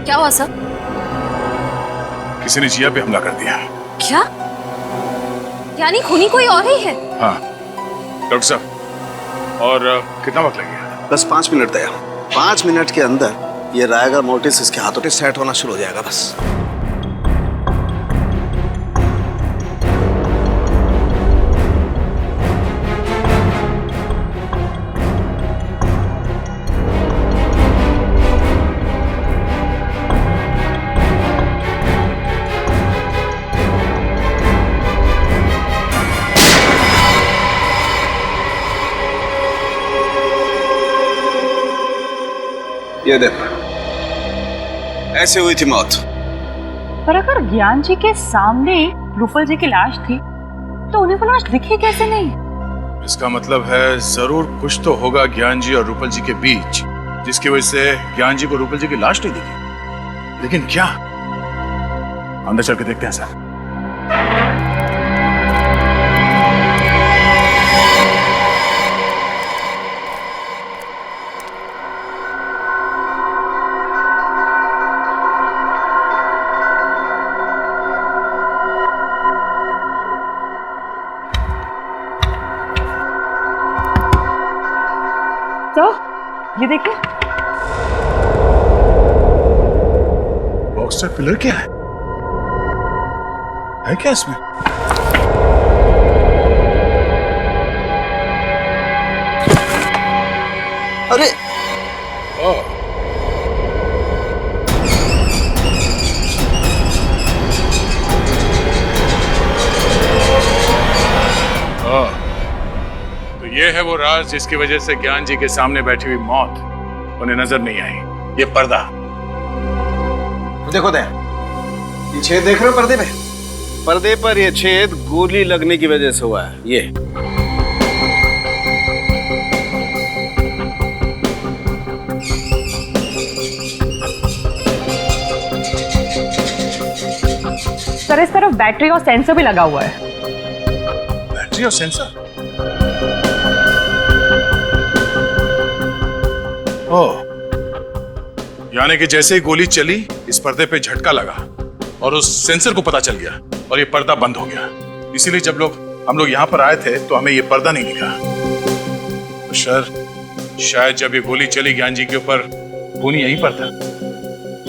क्या हुआ सर? किसी ने जिया पे हमला कर दिया। क्या? यानी खूनी कोई और ही है? हाँ डॉक्टर साहब, और कितना वक्त लगेगा? बस 5 मिनट तैयार। 5 मिनट के अंदर ये रायगर मोटिस इसके हाथों पे सेट होना शुरू हो जाएगा। बस ये देख, ऐसे हुई थी मौत। पर अगर ज्ञान जी के सामने रूपल जी की लाश थी तो उन्हें वो लाश दिखी कैसे नहीं? इसका मतलब है जरूर कुछ तो होगा ज्ञान जी और रूपल जी के बीच, जिसकी वजह से ज्ञान जी को रूपल जी की लाश नहीं दिखी। लेकिन क्या? अंदर चल के देखते हैं सर। तो ये देखिए, बॉक्सर पिलर क्या है क्या इसमें? अरे तो ये है वो राज जिसकी वजह से ज्ञान जी के सामने बैठी हुई मौत उन्हें नजर नहीं आई। ये पर्दा देखो दे, ये छेद देख रहे हो पर्दे पे? पर्दे पर ये छेद गोली लगने की वजह से हुआ है। ये सर इस तरफ बैटरी और सेंसर भी लगा हुआ है। बैटरी और सेंसर? ओह, यानी कि जैसे ही गोली चली इस पर्दे पे झटका लगा और उस सेंसर को पता चल गया और ये पर्दा बंद हो गया। इसीलिए जब हम लोग यहाँ पर आए थे तो हमें ये पर्दा नहीं दिखा। तो शायद जब ये गोली चली ज्ञान जी के ऊपर, खूनी यहीं पर था।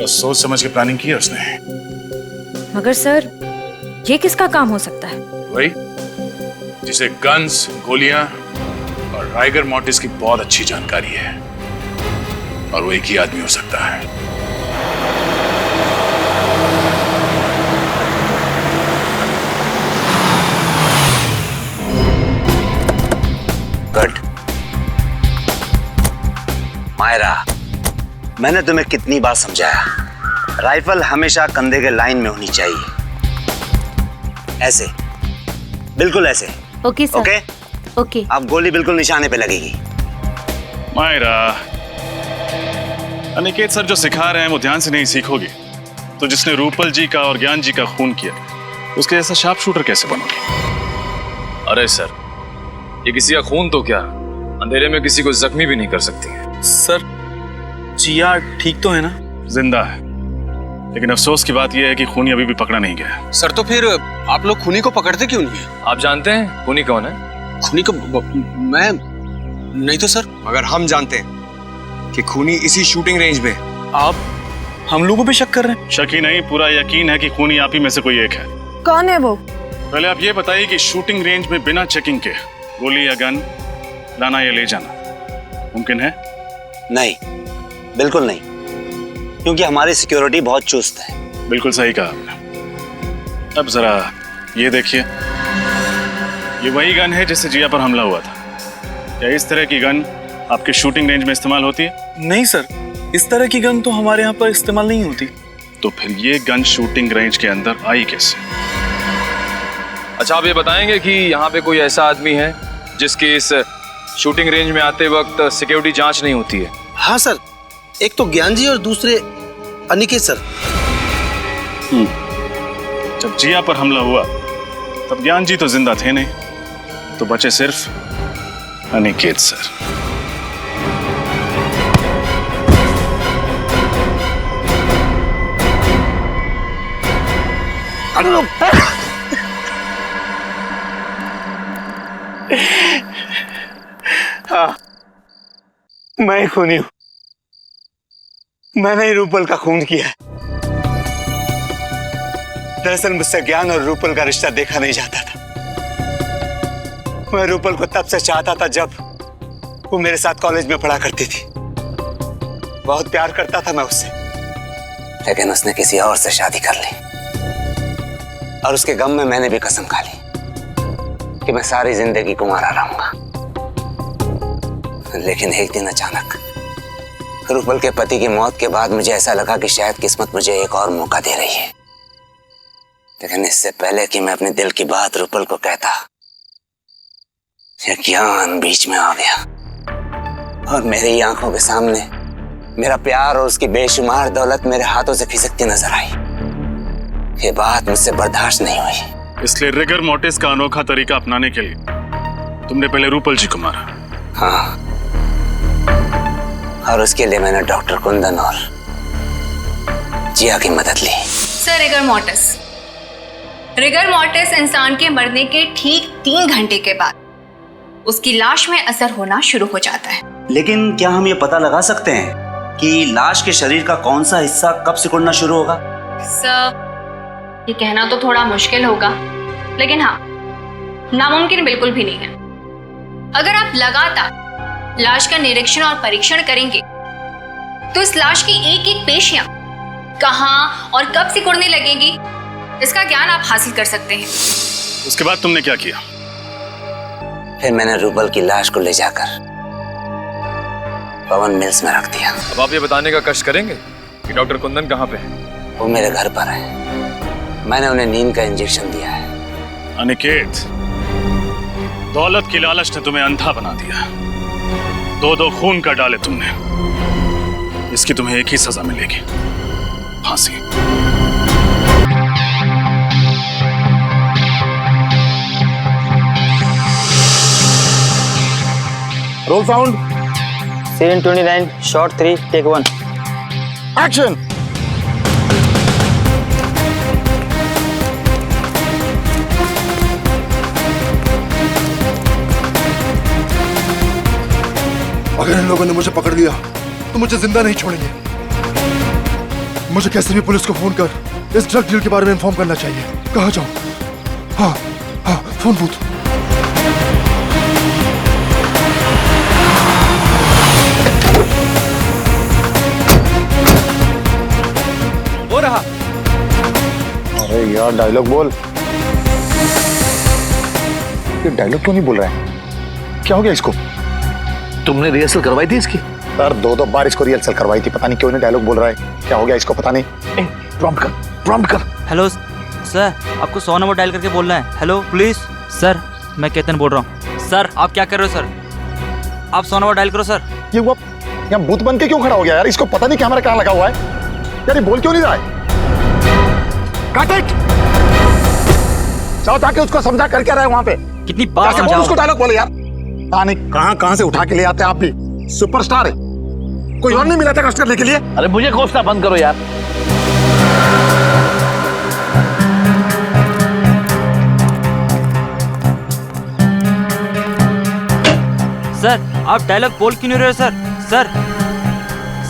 बस सोच समझ के प्लानिंग की है उसने। मगर सर ये किसका काम हो सकता है? वही जिसे गन्स, गोलियां और राइगर मोटिस की बहुत अच्छी जानकारी है, और वो एक ही आदमी हो सकता है। गुड। मायरा, मैंने तुम्हें कितनी बार समझाया, राइफल हमेशा कंधे के लाइन में होनी चाहिए। ऐसे, बिल्कुल ऐसे। Okay sir. Okay okay. अब गोली बिल्कुल निशाने पे लगेगी। मायरा, अनिकेत सर जो सिखा रहे हैं वो ध्यान से नहीं सीखोगे तो जिसने रूपल जी का और ज्ञान जी का खून किया उसके जैसा शार्प शूटर कैसे बनोगे? अरे सर, ये किसी का खून तो क्या, अंधेरे में किसी को जख्मी भी नहीं कर सकती है। सर, जिया ठीक तो है ना? जिंदा है, लेकिन अफसोस की बात यह है कि खूनी अभी भी पकड़ा नहीं गया। सर तो फिर आप लोग खूनी को पकड़ते क्यों नहीं है? आप जानते हैं खूनी कौन है? खूनी को मैं नहीं तो सर। मगर हम जानते हैं कि खूनी इसी शूटिंग रेंज में। आप हम लोगों पे शक कर रहे हैं? शक ही नहीं, पूरा यकीन है कि खूनी आप ही में से कोई एक है। कौन है वो? पहले आप ये बताइए कि शूटिंग रेंज में बिना चेकिंग के गोली या गन लाना या ले जाना मुमकिन है? नहीं, बिल्कुल नहीं, क्योंकि हमारी सिक्योरिटी बहुत चुस्त है। बिल्कुल सही कहा आपने। अब जरा ये देखिए, ये वही गन है जिससे जिया पर हमला हुआ था। क्या इस तरह की गन आपके शूटिंग रेंज में इस्तेमाल होती है? नहीं सर, इस तरह की गन तो हमारे यहाँ पर इस्तेमाल नहीं होती। तो फिर ये गन शूटिंग रेंज के अंदर आई कैसे? अच्छा, आप ये बताएंगे कि यहाँ पे कोई ऐसा आदमी है जिसकी इस शूटिंग रेंज में आते वक्त सिक्योरिटी जांच नहीं होती है? हाँ सर, एक तो ज्ञान जी और दूसरे अनिकेत सर। जब जिया पर हमला हुआ तब ज्ञान जी तो जिंदा थे नहीं, तो बचे सिर्फ अनिकेत सर। हाँ, मैं खूनी हूं। मैंने ही रूपल का खून किया है। दरअसल मुझसे ज्ञान और रूपल का रिश्ता देखा नहीं जाता था। मैं रूपल को तब से चाहता था जब वो मेरे साथ कॉलेज में पढ़ा करती थी। बहुत प्यार करता था मैं उससे, लेकिन उसने किसी और से शादी कर ली। और उसके गम में मैंने भी कसम खा ली कि मैं सारी जिंदगी कुंवारा रहूंगा। लेकिन एक दिन अचानक रूपल के पति की मौत के बाद मुझे ऐसा लगा कि शायद किस्मत मुझे एक और मौका दे रही है। लेकिन इससे पहले कि मैं अपने दिल की बात रूपल को कहता, ये ज्ञान बीच में आ गया और मेरी आंखों के सामने मेरा प्यार और उसकी बेशुमार दौलत मेरे हाथों से खिसकती नजर आई। ये बात मुझसे बर्दाश्त नहीं हुई। इसलिए रिगर मोर्टिस का अनोखा तरीका अपनाने के लिए तुमने पहले रूपल जी को मारा? हाँ, और उसके लिए मैंने डॉक्टर कुंदन और जिया की मदद ली। सर, रिगर मोर्टिस इंसान के मरने के ठीक 3 घंटे के बाद उसकी लाश में असर होना शुरू हो जाता है। लेकिन क्या हम ये पता लगा सकते हैं कि लाश के शरीर का कौन सा हिस्सा कब सिकुड़ना शुरू होगा? सर, ये कहना तो थोड़ा मुश्किल होगा, लेकिन हाँ, नामुमकिन बिल्कुल भी नहीं है। अगर आप लगातार लाश का निरीक्षण और परीक्षण करेंगे तो इस लाश की एक एक पेशियां कहां और कब सिकुड़ने लगेंगी, इसका ज्ञान आप हासिल कर सकते हैं। उसके बाद तुमने क्या किया? फिर मैंने रूपल की लाश को ले जाकर पवन मिल्स में रख दिया। अब आप ये बताने का कष्ट करेंगे कि डॉक्टर कुंदन कहाँ पे है? वो मेरे घर पर है। मैंने उन्हें नींद का इंजेक्शन दिया है। अनिकेत, दौलत की लालच ने तुम्हें अंधा बना दिया। 2-2 खून कर डाले तुमने। इसकी तुम्हें एक ही सजा मिलेगी, फांसी। Roll sound. Scene 29, shot 3, take 1। Action. अगर इन लोगों ने मुझे पकड़ लिया तो मुझे जिंदा नहीं छोड़ेंगे। मुझे कैसे भी पुलिस को फोन कर इस ड्रग डील के बारे में इन्फॉर्म करना चाहिए। कहाँ जाऊं? हाँ हाँ, फोन बूथ। हो रहा। अरे यार, डायलॉग बोल। ये डायलॉग क्यों नहीं बोल रहा है? क्या हो गया इसको? तुमने रिहर्सल करवाई थी इसकी? सर, 2 बार इसको रिहर्सल करवाई थी। पता नहीं क्यों नहीं डायलॉग बोल रहा है। क्या हो गया इसको? पता नहीं। प्रॉम्प्ट कर। हेलो सर, आपको 100 नंबर डायल करके बोलना है। Hello police. सर, मैं केतन बोल रहा हूँ। सर, आप क्या कर रहे हो? सर, आप 100 नंबर डायल करो। सर, ये वो यहाँ भूत बन के क्यों खड़ा हो गया यार? इसको पता नहीं कैमरा कहाँ लगा हुआ है यार। ये बोल क्यों नहीं रहा है? काट इट। जाओ जाके उसको समझा कर क्या रहा है वहाँ पे। कितनी बार समझाओ उसको? डायलॉग बोले यार। नहीं, कहाँ से उठा के ले आते हैं आप भी। सुपरस्टार है, कोई और नहीं मिला था कष्ट करने के लिए? अरे मुझे कोसना बंद करो यार। सर आप डायलॉग बोल क्यों नहीं रहे हो सर? सर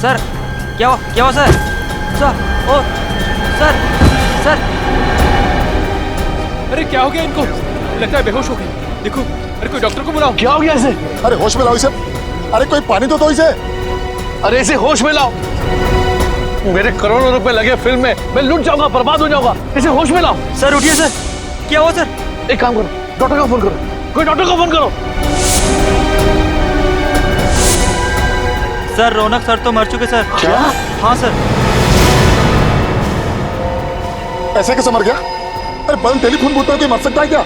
सर क्या हुआ सर? सर ओ सर सर अरे क्या हो गया इनको? लगता है बेहोश हो गए। देखो, अरे कोई डॉक्टर को बुलाओ। क्या हो गया इसे? अरे होश में लाओ इसे। अरे कोई पानी तो दो इसे। अरे इसे होश में लाओ। मेरे करोड़ों रुपए लगे फिल्म में, मैं लूट जाऊंगा, बर्बाद हो जाऊंगा। इसे होश में लाओ। सर उठिए सर। क्या हुआ सर? एक काम करो, डॉक्टर को फोन करो। कोई डॉक्टर को फोन करो। सर रौनक सर तो मर चुके सर। क्या? हाँ सर। ऐसे कैसे मर गया? अरे बल टेलीफोन बूथ पर कोई मर सकता है क्या?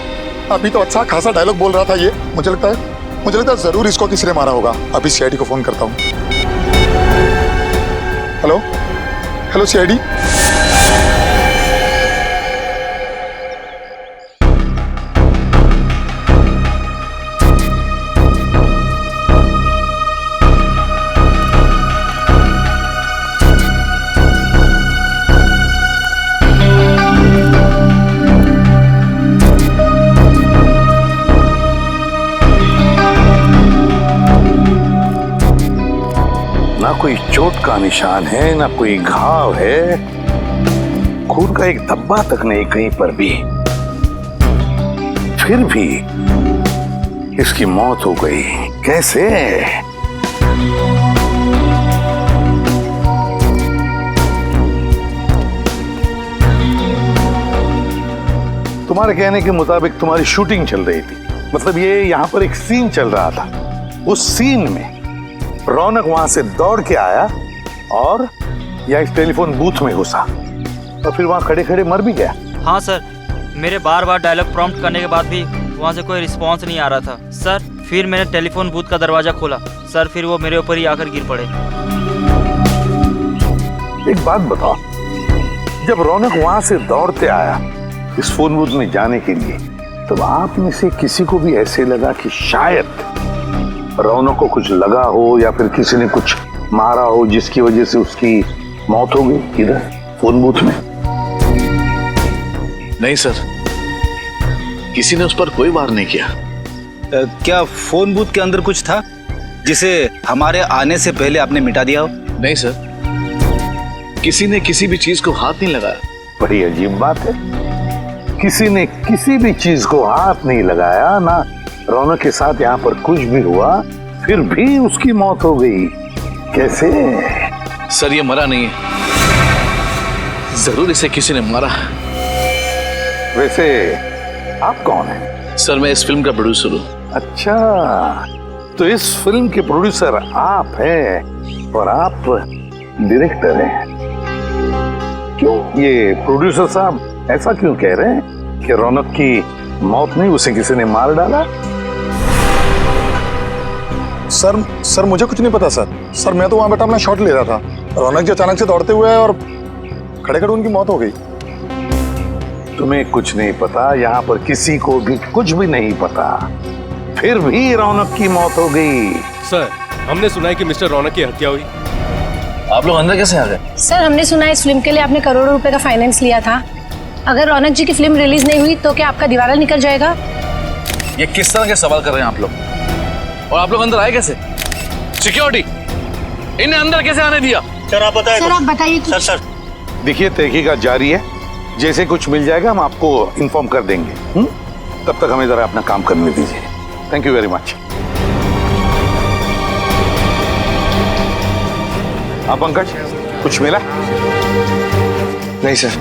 अभी तो अच्छा खासा डायलॉग बोल रहा था ये। मुझे लगता है जरूर इसको किसी ने मारा होगा। अभी सीआईडी को फोन करता हूँ। Hello CID. ना कोई चोट का निशान है, ना कोई घाव है, खून का एक धब्बा तक नहीं कहीं पर भी। फिर भी इसकी मौत हो गई। कैसे? तुम्हारे कहने के मुताबिक तुम्हारी शूटिंग चल रही थी, मतलब ये यहाँ पर एक सीन चल रहा था। उस सीन में रौनक वहां से दौड़ के आया और या इस टेलीफोन बूथ में घुसा और फिर वहां खड़े खड़े मर भी गया। हाँ सर, मेरे बार बार डायलॉग प्रॉम्प्ट करने के बाद भी वहाँ से कोई रिस्पांस नहीं आ रहा था सर। फिर मैंने टेलीफोन बूथ का दरवाजा खोला सर, फिर वो मेरे ऊपर ही आकर गिर पड़े। एक बात बताओ, जब रौनक वहां से दौड़ते आया इस फोन बूथ में जाने के लिए, तो आप में से किसी को भी ऐसे लगा कि शायद रौनक को कुछ लगा हो या फिर किसी ने कुछ मारा हो जिसकी वजह से उसकी मौत हो गई इधर फोन बूथ में? नहीं सर, किसी ने उस पर कोई वार नहीं किया। क्या फोन बूथ के अंदर कुछ था जिसे हमारे आने से पहले आपने मिटा दिया हो? नहीं सर, किसी ने किसी भी चीज को हाथ नहीं लगाया। बड़ी अजीब बात है, किसी ने किसी भी चीज को हाथ नहीं लगाया, ना रौनक के साथ यहाँ पर कुछ भी हुआ, फिर भी उसकी मौत हो गई। कैसे? सर ये मरा नहीं है, जरूर इसे किसी ने मारा। वैसे आप कौन हैं? सर मैं इस फिल्म का प्रोड्यूसर हूँ। अच्छा, तो इस फिल्म के प्रोड्यूसर आप हैं और आप डायरेक्टर हैं। क्यों ये प्रोड्यूसर साहब ऐसा क्यों कह रहे हैं कि रौनक की मौत नहीं, उसे किसी ने मार डाला? सर मुझे कुछ नहीं पता सर मैं तो वहां बैठा अपना शॉट ले रहा था। रौनक जी अचानक से दौड़ते हुए और खड़े खड़े उनकी मौत हो गई। तुम्हें कुछ नहीं पता, यहाँ पर किसी को भी कुछ भी नहीं पता, फिर भी रौनक की मौत हो गई। सर हमने सुना है कि मिस्टर रौनक की हत्या हुई। आप लोग अंदर कैसे आ गए? सर हमने सुना है इस फिल्म के लिए आपने करोड़ों रुपए का फाइनेंस लिया था। अगर रौनक जी की फिल्म रिलीज नहीं हुई तो क्या आपका दिवाला निकल जाएगा? ये किस तरह के सवाल कर रहे हैं आप लोग? और आप लोग अंदर आए कैसे? सिक्योरिटी, इन्हें अंदर कैसे आने दिया? सर आप बताइए। सर देखिए, तहकीकात जारी है, जैसे कुछ मिल जाएगा हम आपको इन्फॉर्म कर देंगे। तब तक हमें जरा अपना काम करने दीजिए। Thank you very much. आप पंकज, कुछ मिला? नहीं सर,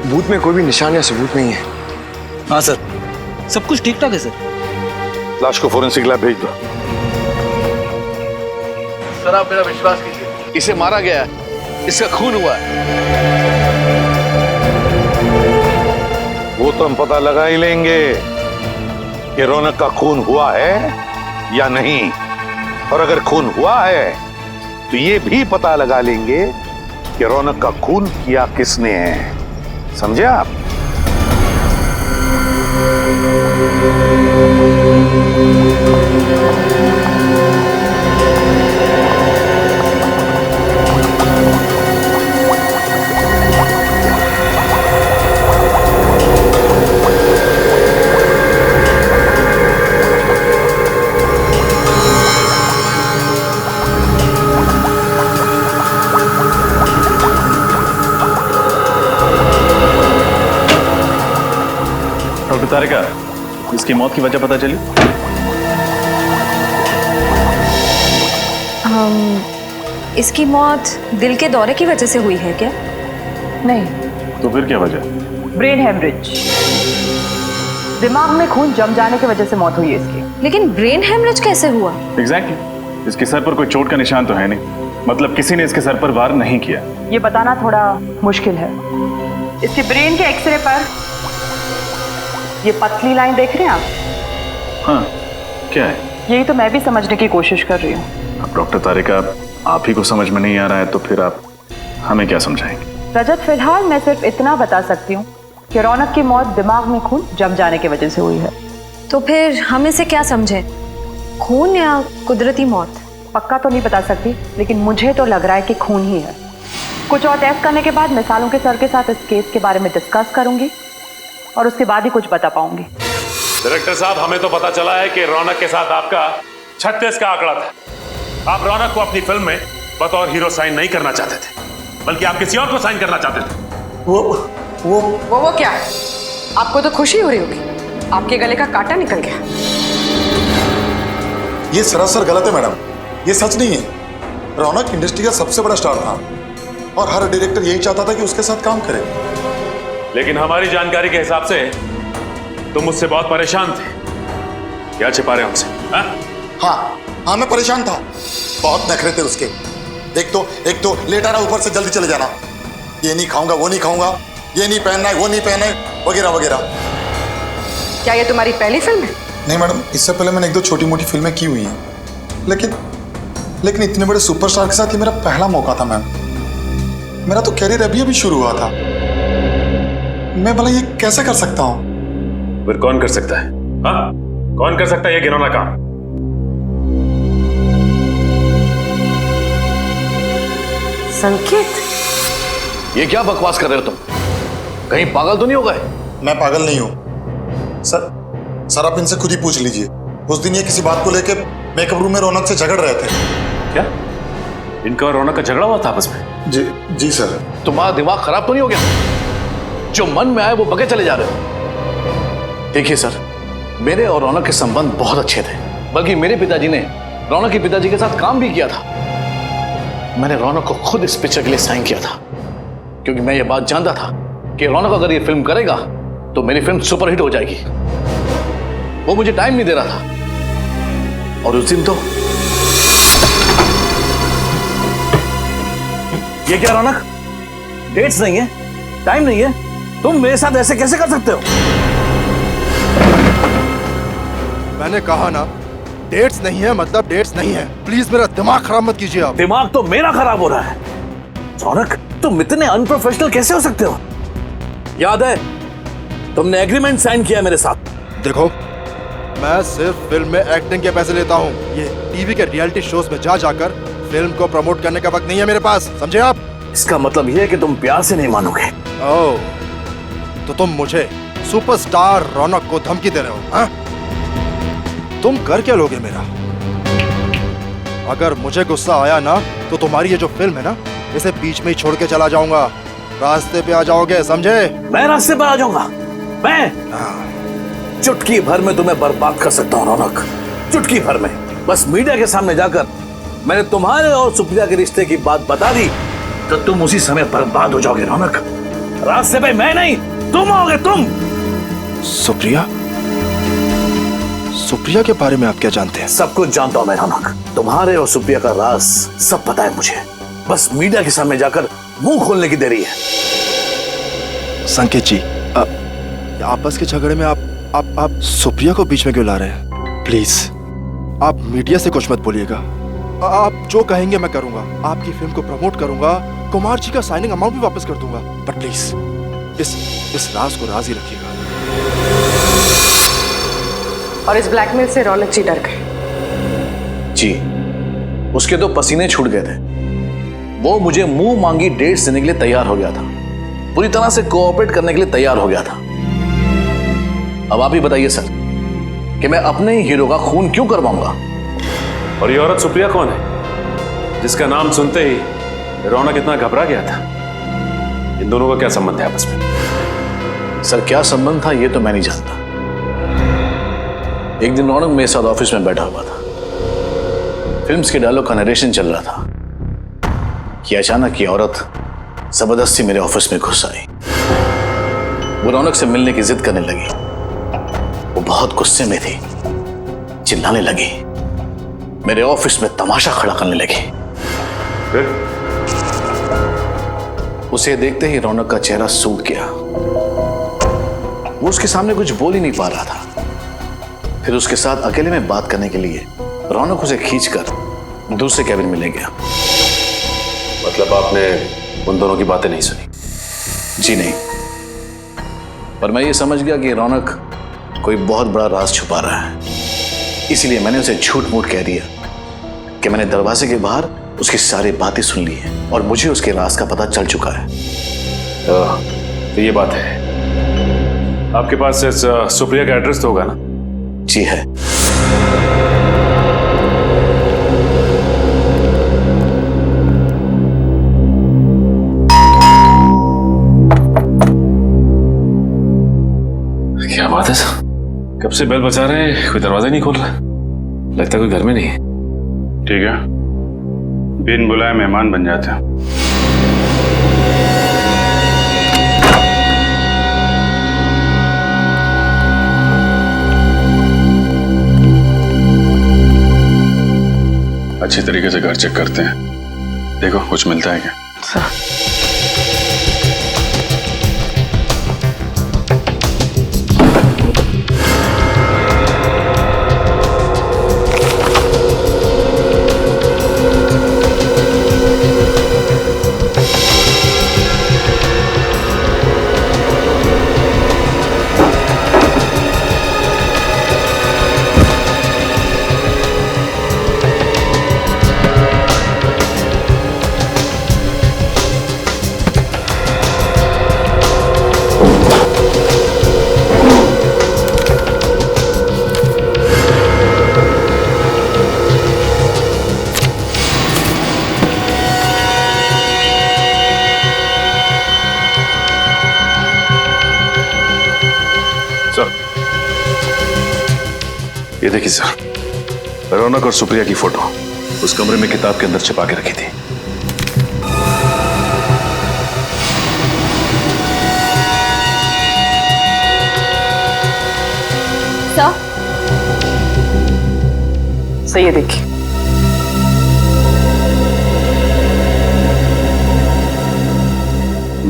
बूथ में कोई भी निशान या सबूत नहीं है। हाँ सर, सब कुछ ठीक ठाक है सर। लाश को फोरेंसिक लैब भेज दो। सर आप मेरा विश्वास कीजिए, इसे मारा गया है, इसका खून हुआ है। वो तो हम पता लगा ही लेंगे कि रौनक का खून हुआ है या नहीं, और अगर खून हुआ है तो ये भी पता लगा लेंगे कि रौनक का खून किया किसने है। समझे आप? तारिका, इसकी मौत की वजह पता चली? इसकी मौत दिल के दौरे की वजह से हुई है क्या? नहीं। तो फिर क्या वजह? ब्रेन हेमरेज, दिमाग में खून जम जाने की वजह से मौत हुई है इसकी। लेकिन ब्रेन हेमरेज कैसे हुआ? एग्जैक्टली। इसके सर पर कोई चोट का निशान तो है नहीं, मतलब किसी ने इसके सर पर वार नहीं किया। ये बताना थोड़ा मुश्किल है। इसके ब्रेन के एक्सरे पर ये पतली लाइन देख रहे हैं आप? हाँ, क्या है? यही तो मैं भी समझने की कोशिश कर रही हूँ। अब डॉक्टर तारिका, आप ही को समझ में नहीं आ रहा है तो फिर आप हमें क्या समझाएंगे? रजत, फिलहाल मैं सिर्फ इतना बता सकती हूँ कि रौनक की मौत दिमाग में खून जम जाने की वजह से हुई है। तो फिर हम इसे क्या समझे, खून या कुदरती मौत? पक्का तो नहीं बता सकती, लेकिन मुझे तो लग रहा है कि खून ही है। कुछ और टेस्ट करने के बाद मैं सालों के सर के साथ इस केस के बारे में डिस्कस करूंगी और उसके बाद ही कुछ बता पाऊंगी। डायरेक्टर साहब, हमें तो पता चला है कि रौनक के साथ आपका 36 का आंकड़ा था। आप रौनक को अपनी फिल्म में बतौर हीरो साइन नहीं करना चाहते थे, बल्कि आप किसी और को साइन करना चाहते थे। वो क्या है? आपको तो खुशी हो रही होगी, आपके गले का कांटा निकल गया। ये सरासर गलत है मैडम, ये सच नहीं है। रौनक इंडस्ट्री का सबसे बड़ा स्टार था और हर डायरेक्टर यही चाहता था कि उसके साथ काम करे। लेकिन हमारी जानकारी के हिसाब से तुम मुझसे बहुत परेशान थे। क्या छिपा रहे हमसे? हाँ, मैं परेशान था, बहुत नखरे थे उसके। एक तो लेट आ रहा, ऊपर से जल्दी चले जाना, ये नहीं खाऊंगा, वो नहीं खाऊंगा, ये नहीं पहनना है, वो नहीं पहनना है, वगैरह वगैरह। क्या ये तुम्हारी पहली फिल्म है? नहीं मैडम, इससे पहले मैंने 1-2 छोटी मोटी फिल्में की हुई हैं, लेकिन इतने बड़े सुपरस्टार के साथ ये मेरा पहला मौका था मैम। मेरा तो कैरियर अभी शुरू हुआ था। मैं भला ये कैसे कर सकता हूँ? फिर कौन कर सकता है? हाँ, कौन कर सकता है ये घिनौना काम? संकेत, ये क्या बकवास कर रहे हो तुम? कहीं पागल तो नहीं हो गए? मैं पागल नहीं हूं सर, आप इनसे खुद ही पूछ लीजिए। उस दिन ये किसी बात को लेकर मेकअप रूम में रौनक से झगड़ रहे थे। क्या इनका और रौनक का झगड़ा हुआ था आपस में? जी सर। तुम्हारा दिमाग खराब तो नहीं हो गया? जो मन में आए वो बगे चले जा रहे हो। देखिए सर, मेरे और रौनक के संबंध बहुत अच्छे थे, बल्कि मेरे पिताजी ने रौनक के पिताजी के साथ काम भी किया था। मैंने रौनक को खुद इस पिक्चर के लिए साइन किया था, क्योंकि मैं ये बात जानता था कि रौनक अगर ये फिल्म करेगा तो मेरी फिल्म सुपरहिट हो जाएगी। वो मुझे टाइम नहीं दे रहा था, और उस दिन तो ये क्या रौनक, डेट्स नहीं है, टाइम नहीं है, तुम मेरे साथ ऐसे कैसे कर सकते हो? मैंने कहा ना, डेट्स नहीं है मतलब डेट्स नहीं है। प्लीज मेरा दिमाग खराब मत कीजिए आप। दिमाग तो मेरा खराब हो रहा है। रौनक, तुम इतने अनप्रोफेशनल कैसे हो सकते हो? याद है तुमने एग्रीमेंट साइन किया मेरे साथ। देखो, मैं सिर्फ फिल्म में एक्टिंग के पैसे लेता हूँ। ये टीवी के रियलिटी शोज में जा जाकर फिल्म को प्रमोट करने का वक्त नहीं है मेरे पास, समझे आप? इसका मतलब यह है कि तुम प्यार से नहीं मानोगे। ओह, तो तुम मुझे सुपरस्टार रौनक को धमकी दे रहे हो? हाँ? तुम कर क्या लोगे मेरा? अगर मुझे गुस्सा आया ना तो तुम्हारी ये जो फिल्म है ना, इसे बीच में ही छोड़ के चला जाऊंगा। रास्ते पे आ जाओगे, समझे? मैं रास्ते पे आ जाऊंगा? मैं चुटकी भर में तुम्हें बर्बाद कर सकता हूँ रौनक, चुटकी भर में। बस मीडिया के सामने जाकर मैंने तुम्हारे और सुप्रिया के रिश्ते की बात बता दी तो तुम उसी समय बर्बाद हो जाओगे रौनक। रास्ते पे मैं नहीं, तुम आओगे, तुम। सुप्रिया? सुप्रिया के बारे में आप क्या जानते हैं? सब कुछ जानता हूं मैं रौनक, तुम्हारे और सुप्रिया का राज सब पता है मुझे। बस मीडिया के सामने जाकर मुंह खोलने की देरी है। संकेत जी, आपस के झगड़े में आप सुप्रिया को बीच में क्यों ला रहे हैं? प्लीज आप मीडिया से कुछ मत बोलिएगा। आप जो कहेंगे मैं करूंगा, आपकी फिल्म को प्रमोट करूंगा, कुमार जी का साइनिंग अमाउंट भी वापस कर दूंगा, बट प्लीज इस राज को राज ही रखिएगा। और इस ब्लैकमेल से रौनक जी डर गए। जी, उसके तो पसीने छूट गए थे। वो मुझे मुंह मांगी डेट्स देने के लिए तैयार हो गया था, पूरी तरह से कोऑपरेट करने के लिए तैयार हो गया था। अब आप ही बताइए सर कि मैं अपने ही हीरो का खून क्यों करवाऊंगा? और ये औरत सुप्रिया कौन है जिसका नाम सुनते ही रौनक इतना घबरा गया था? इन दोनों का क्या संबंध है आपस में? सर क्या संबंध था ये तो मैं नहीं जानता, एक दिन रौनक मेरे साथ ऑफिस में बैठा हुआ था। फिल्म्स के डायलॉग का नरेशन चल रहा था कि अचानक ये औरत जबरदस्ती मेरे ऑफिस में घुस आई। वो रौनक से मिलने की जिद करने लगी। वो बहुत गुस्से में थी, चिल्लाने लगी, मेरे ऑफिस में तमाशा खड़ा करने लगी। फिर उसे देखते ही रौनक का चेहरा सूख गया। वो उसके सामने कुछ बोल ही नहीं पा रहा था। फिर उसके साथ अकेले में बात करने के लिए रौनक उसे खींचकर दूसरे कैबिन में ले गया। मतलब आपने उन दोनों की बातें नहीं सुनी? जी नहीं, पर मैं ये समझ गया कि रौनक कोई बहुत बड़ा राज छुपा रहा है। इसीलिए मैंने उसे झूठ मूठ कह दिया कि मैंने दरवाजे के बाहर उसकी सारी बातें सुन ली हैं और मुझे उसके राज का पता चल चुका है। तो ये बात है। आपके पास इस सुप्रिया का एड्रेस तो होगा ना? जी है। क्या बात है सर, कब से बेल बजा रहे हैं, कोई दरवाजा नहीं खोल रहा। लगता है कोई घर में नहीं है। ठीक है, बिन बुलाए मेहमान बन जाते हैं। अच्छी तरीके से घर चेक करते हैं, देखो कुछ मिलता है क्या। ये देखिए सर, रौनक और सुप्रिया की फोटो उस कमरे में किताब के अंदर छिपा के रखी थी। सही है, देखिए।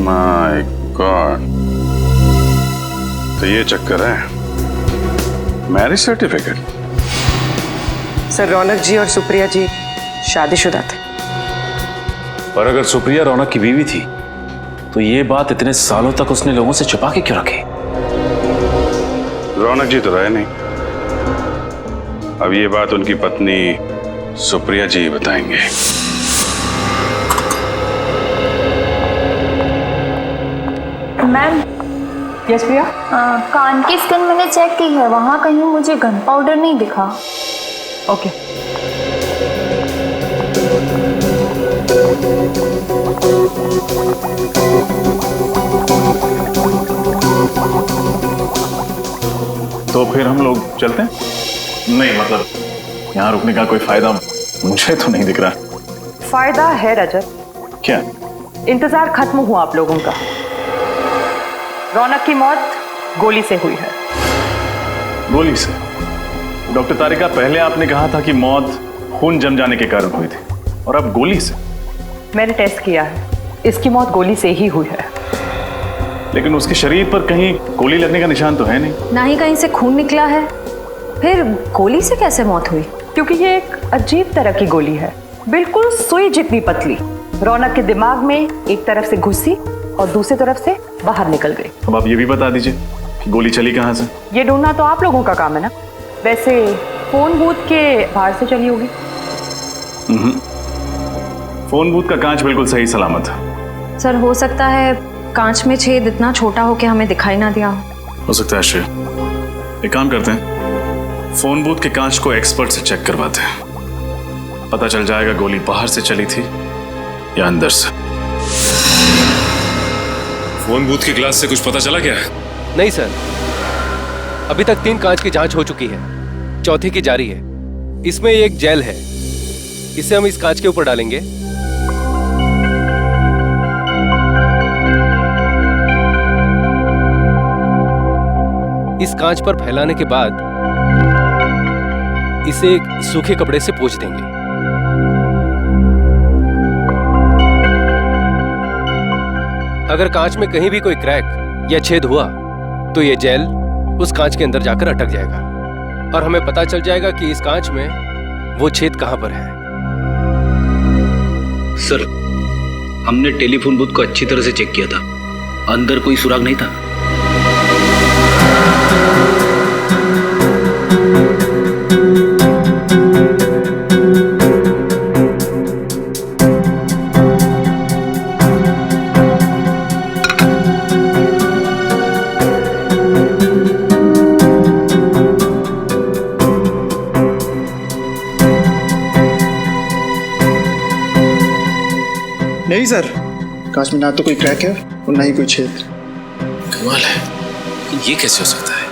माय गॉड, तो ये चक्कर है। Marriage certificate. सर, रौनक जी और सुप्रिया जी शादीशुदा थे। और अगर सुप्रिया रौनक की बीवी थी तो ये बात इतने सालों तक उसने लोगों से छुपा के क्यों रखी? रौनक जी तो रहे नहीं, अब ये बात उनकी पत्नी सुप्रिया जी बताएंगे। मैम। यस प्रिया। कान की स्किन मैंने चेक की है, वहाँ कहीं मुझे गन पाउडर नहीं दिखा। ओके। तो फिर हम लोग चलते हैं? नहीं, मतलब यहाँ रुकने का कोई फायदा मुझे तो नहीं दिख रहा। फायदा है रजत। क्या? इंतजार खत्म हुआ आप लोगों का। रौनक की मौत गोली से हुई है। गोली से? डॉक्टर तारिका, पहले आपने कहा था कि मौत खून जम जाने के कारण हुई थी, और अब गोली से? मैंने टेस्ट किया है, इसकी मौत गोली से ही हुई है। लेकिन उसके शरीर पर कहीं गोली लगने का निशान तो है नहीं। ना ही कहीं से खून निकला है, फिर गोली से कैसे मौत हुई? क्योंकि ये एक अजीब तरह की गोली है, बिल्कुल सुई जितनी पतली। रौनक के दिमाग में एक तरफ से घुसी और दूसरी तरफ से बाहर निकल गई। अब आप ये भी बता दीजिए कि गोली चली कहाँ से? ये ढूंढना तो आप लोगों का काम है ना। वैसे फोन बूथ के बाहर से चली होगी। फोन बूथ का कांच बिल्कुल सही सलामत है। सर, हो सकता है कांच में छेद इतना छोटा हो कि हमें दिखाई ना दिया हो सकता है। श्रेय, एक काम करते हैं, फोन बूथ के कांच को एक्सपर्ट से चेक करवाते हैं, पता चल जाएगा गोली बाहर से चली थी या अंदर से। फोन बूथ की ग्लास से कुछ पता चला क्या? नहीं सर, अभी तक 3 कांच की जांच हो चुकी है, चौथे की जारी है। इसमें एक जेल है, इसे हम इस कांच के ऊपर डालेंगे। इस कांच पर फैलाने के बाद इसे एक सूखे कपड़े से पोंछ देंगे। अगर कांच में कहीं भी कोई क्रैक या छेद हुआ तो ये जेल उस कांच के अंदर जाकर अटक जाएगा और हमें पता चल जाएगा कि इस कांच में वो छेद कहां पर है। सर, हमने टेलीफोन बूथ को अच्छी तरह से चेक किया था, अंदर कोई सुराग नहीं था। नहीं सर, कांच में ना तो कोई क्रैक है और ना ही कोई छेद। कमाल है, ये कैसे हो सकता है?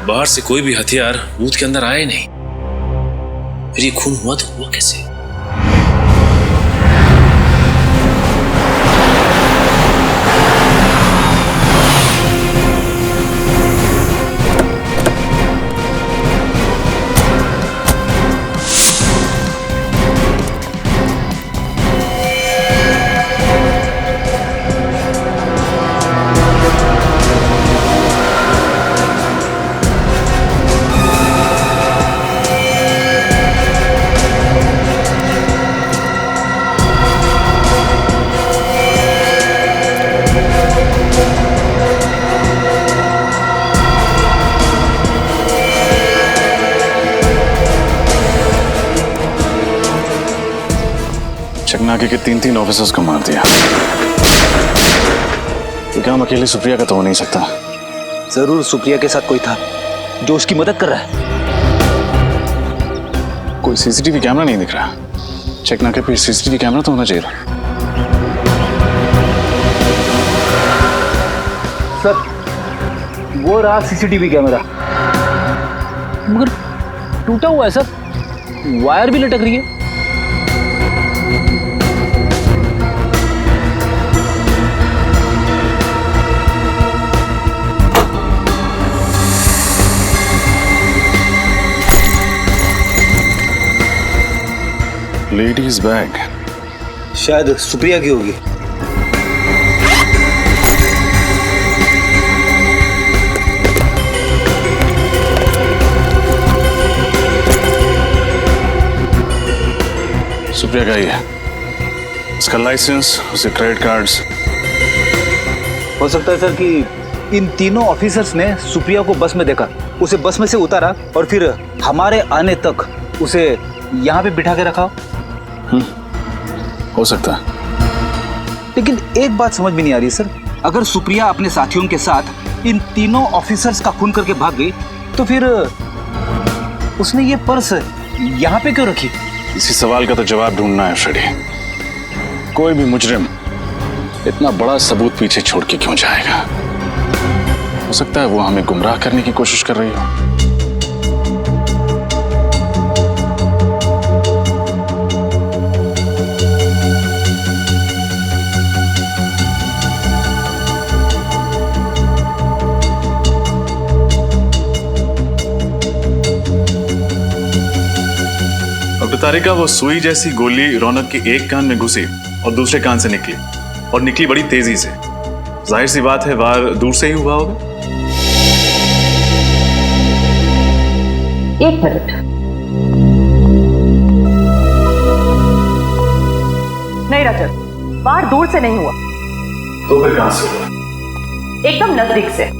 बाहर से कोई भी हथियार बूथ के अंदर आया ही नहीं, फिर ये खून हुआ तो हुआ कैसे? चकनाके के 3 ऑफिसर्स को मार दिया। ये काम अकेले सुप्रिया का तो हो नहीं सकता। जरूर सुप्रिया के साथ कोई था जो उसकी मदद कर रहा है। कोई सीसीटीवी कैमरा नहीं दिख रहा। चकनाके पे सीसीटीवी कैमरा तो होना चाहिए। सर, वो रहा सीसीटीवी कैमरा, मगर टूटा हुआ है सर, वायर भी लटक रही है। लेडीज बैग शायद सुप्रिया की होगी। सुप्रिया का ही है। उसका लाइसेंस, उसके क्रेडिट कार्ड्स। हो सकता है सर कि इन तीनों ऑफिसर्स ने सुप्रिया को बस में देखा, उसे बस में से उतारा और फिर हमारे आने तक उसे यहाँ पे बिठा के रखा। हो सकता है। लेकिन एक बात समझ में नहीं आ रही सर, अगर सुप्रिया अपने साथियों के साथ इन तीनों ऑफिसर्स का खून करके भाग गई तो फिर उसने ये पर्स यहाँ पे क्यों रखी? इसी सवाल का तो जवाब ढूंढना है फ्रेडी। कोई भी मुजरिम इतना बड़ा सबूत पीछे छोड़ के क्यों जाएगा? हो सकता है वो हमें गुमराह करने की कोशिश कर रही हो। तारिका, वो सुई जैसी गोली रौनक के एक कान में घुसी और दूसरे कान से निकली, और निकली बड़ी तेजी से। जाहिर सी बात है वार दूर से ही हुआ होगा। 1 मिनट। नहीं रजत, वार दूर से नहीं हुआ। तो फिर कहां से हुआ? एकदम नजदीक से,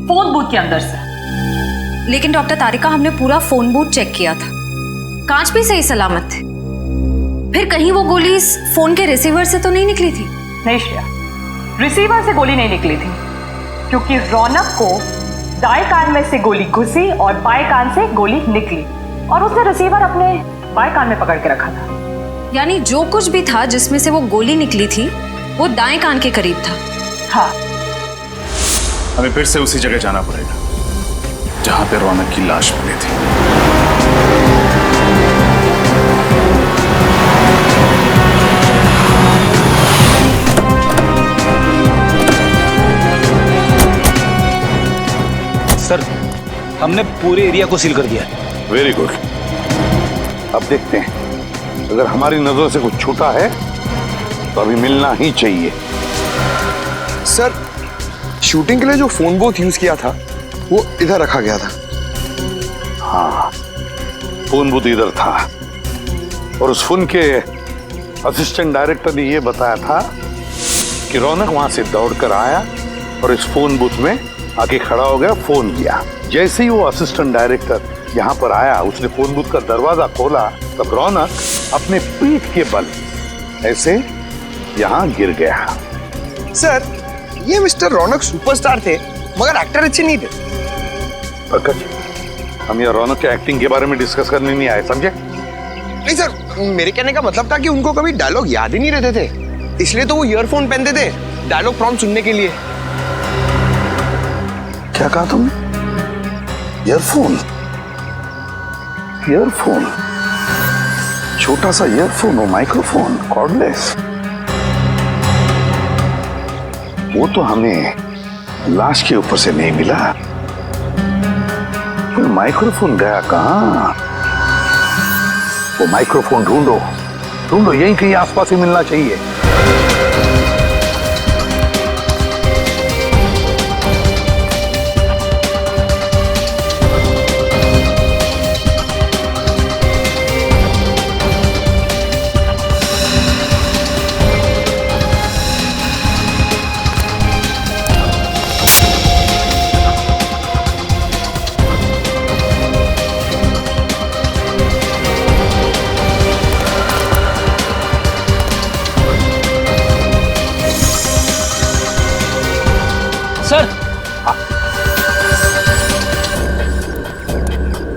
फोन बूथ के अंदर से। लेकिन डॉक्टर तारिका, हमने पूरा फोन बूथ चेक किया था, कांच भी सही सलामत थे। फिर कहीं वो गोली इस फोन के रिसीवर से तो नहीं निकली थी? नहीं श्रेया, रिसीवर से गोली नहीं निकली थी, क्योंकि रौनक को दाएं कान में से गोली घुसी और बाएं कान से गोली निकली, और उसने रिसीवर अपने बाएं कान में पकड़ के रखा था। यानी जो कुछ भी था जिसमें से वो गोली निकली थी वो दाएं कान के करीब था। हाँ, हमें फिर से उसी जगह जाना पड़ेगा। जहां पे रौनक की लाश मिली थी। सर, हमने पूरे एरिया को सील कर दिया है। Very good. अब देखते हैं, अगर हमारी नजरों से कुछ छूटा है तो अभी मिलना ही चाहिए। सर, शूटिंग के लिए जो फोन बूथ यूज किया था वो इधर रखा गया था। हाँ, फोन बूथ इधर था और उस फोन के असिस्टेंट डायरेक्टर ने यह बताया था कि रौनक वहां से दौड़कर आया और इस फोन बूथ में आके खड़ा हो गया, फोन किया। जैसे ही वो असिस्टेंट डायरेक्टर यहाँ पर आया, उसने फोन बूथ का दरवाजा खोला, तब रौनक अपने पीठ के बल ऐसे यहाँ गिर गया। सर, ये मिस्टर रौनक सुपरस्टार थे मगर एक्टर अच्छे नहीं थे। पंकज, हम यहाँ रौनक के एक्टिंग के बारे में डिस्कस करने नहीं आए, समझे? नहीं सर, मेरे कहने का मतलब था कि उनको कभी डायलॉग याद ही नहीं रहते थे, इसलिए तो वो ईयरफोन पहनते थे डायलॉग प्रॉम्प्ट सुनने के लिए। क्या कहा तुमने? ईयरफोन? ईयरफोन? छोटा सा ईयरफोन, वो माइक्रोफोन, कॉर्डलेस। वो तो हमें लाश के ऊपर से नहीं मिला, फिर माइक्रोफोन गया कहां? वो माइक्रोफोन ढूंढो, ढूंढो, यहीं कहीं आसपास ही मिलना चाहिए।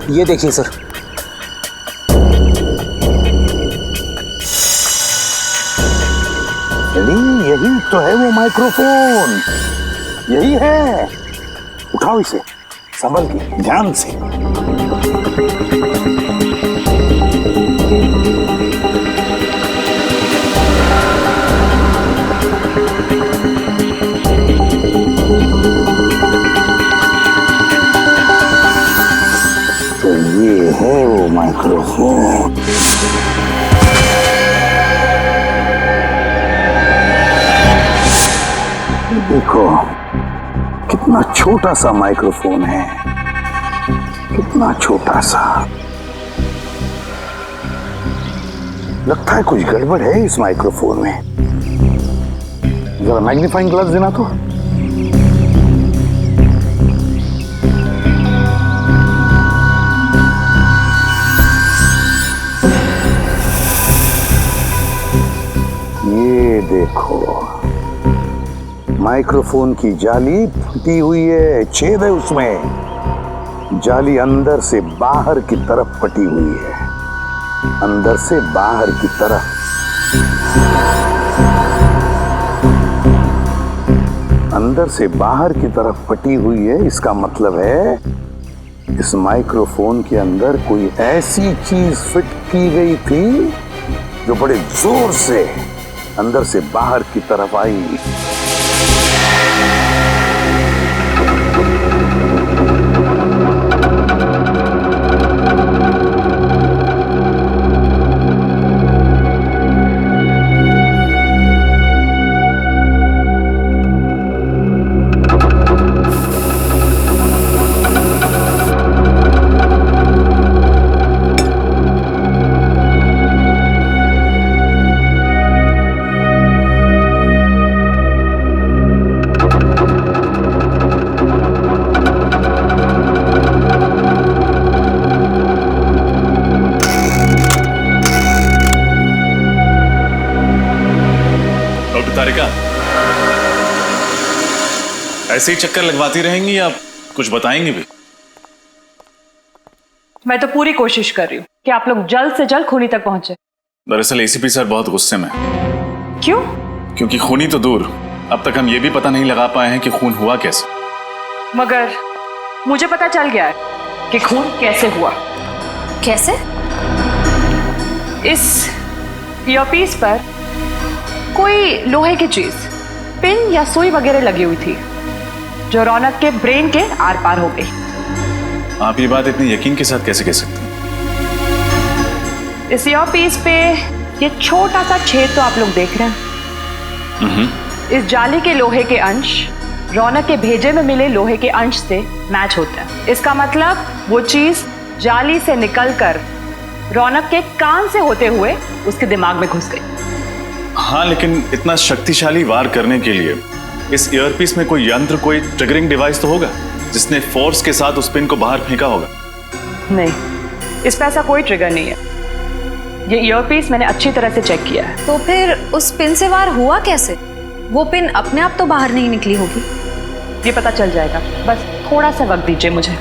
ये देखिए सर। यही तो है वो माइक्रोफोन, यही है। उठाओ इसे, संभल के, ध्यान से। तो ये है वो माइक्रोफोन। देखो कितना छोटा सा माइक्रोफोन है, कितना छोटा सा। लगता है कुछ गड़बड़ है इस माइक्रोफोन में। जरा मैग्नीफाइंग ग्लास देना तो। ये देखो, माइक्रोफोन की जाली फटी हुई है, छेद है उसमें। जाली अंदर से बाहर की तरफ फटी हुई है, अंदर से बाहर की तरफ। अंदर से बाहर की तरफ फटी हुई है, इसका मतलब है इस माइक्रोफोन के अंदर कोई ऐसी चीज फिट की गई थी जो बड़े जोर से अंदर से बाहर की तरफ आई। तारिका, ऐसे ही चक्कर लगवाती रहेंगी या कुछ बताएंगी भी? मैं तो पूरी कोशिश कर रही हूँ कि आप लोग जल्द से जल्द खूनी तक पहुंचे। दरअसल एसीपी सर बहुत गुस्से में। क्यों? क्योंकि खूनी तो दूर, अब तक हम ये भी पता नहीं लगा पाए हैं कि खून हुआ कैसे। मगर मुझे पता चल गया है कि खून कैसे हुआ। कैसे? इस ईयरपीस पर कोई लोहे की चीज, पिन या सुई वगैरह लगी हुई थी जो रौनक के ब्रेन के आर पार हो गई। आप ये बात इतने यकीन के साथ कैसे कह सकते हैं? इस ईयरपीस पे ये छोटा सा छेद तो आप लोग देख रहे हैं। इस जाली के लोहे के अंश रौनक के भेजे में मिले लोहे के अंश से मैच होते हैं। इसका मतलब वो चीज जाली से निकलकर रौनक के कान से होते हुए उसके दिमाग में घुस गई। हाँ, लेकिन इतना शक्तिशाली वार करने के लिए इस ईयरपीस में कोई यंत्र, कोई ट्रिगरिंग डिवाइस तो होगा जिसने फोर्स के साथ उस पिन को बाहर फेंका होगा। नहीं, इस पे ऐसा कोई ट्रिगर नहीं है। ये ईयरपीस मैंने अच्छी तरह से चेक किया है। तो फिर उस पिन से वार हुआ कैसे? वो पिन अपने आप तो बाहर नहीं निकली होगी। ये पता चल जाएगा, बस थोड़ा सा वक्त दीजिए मुझे।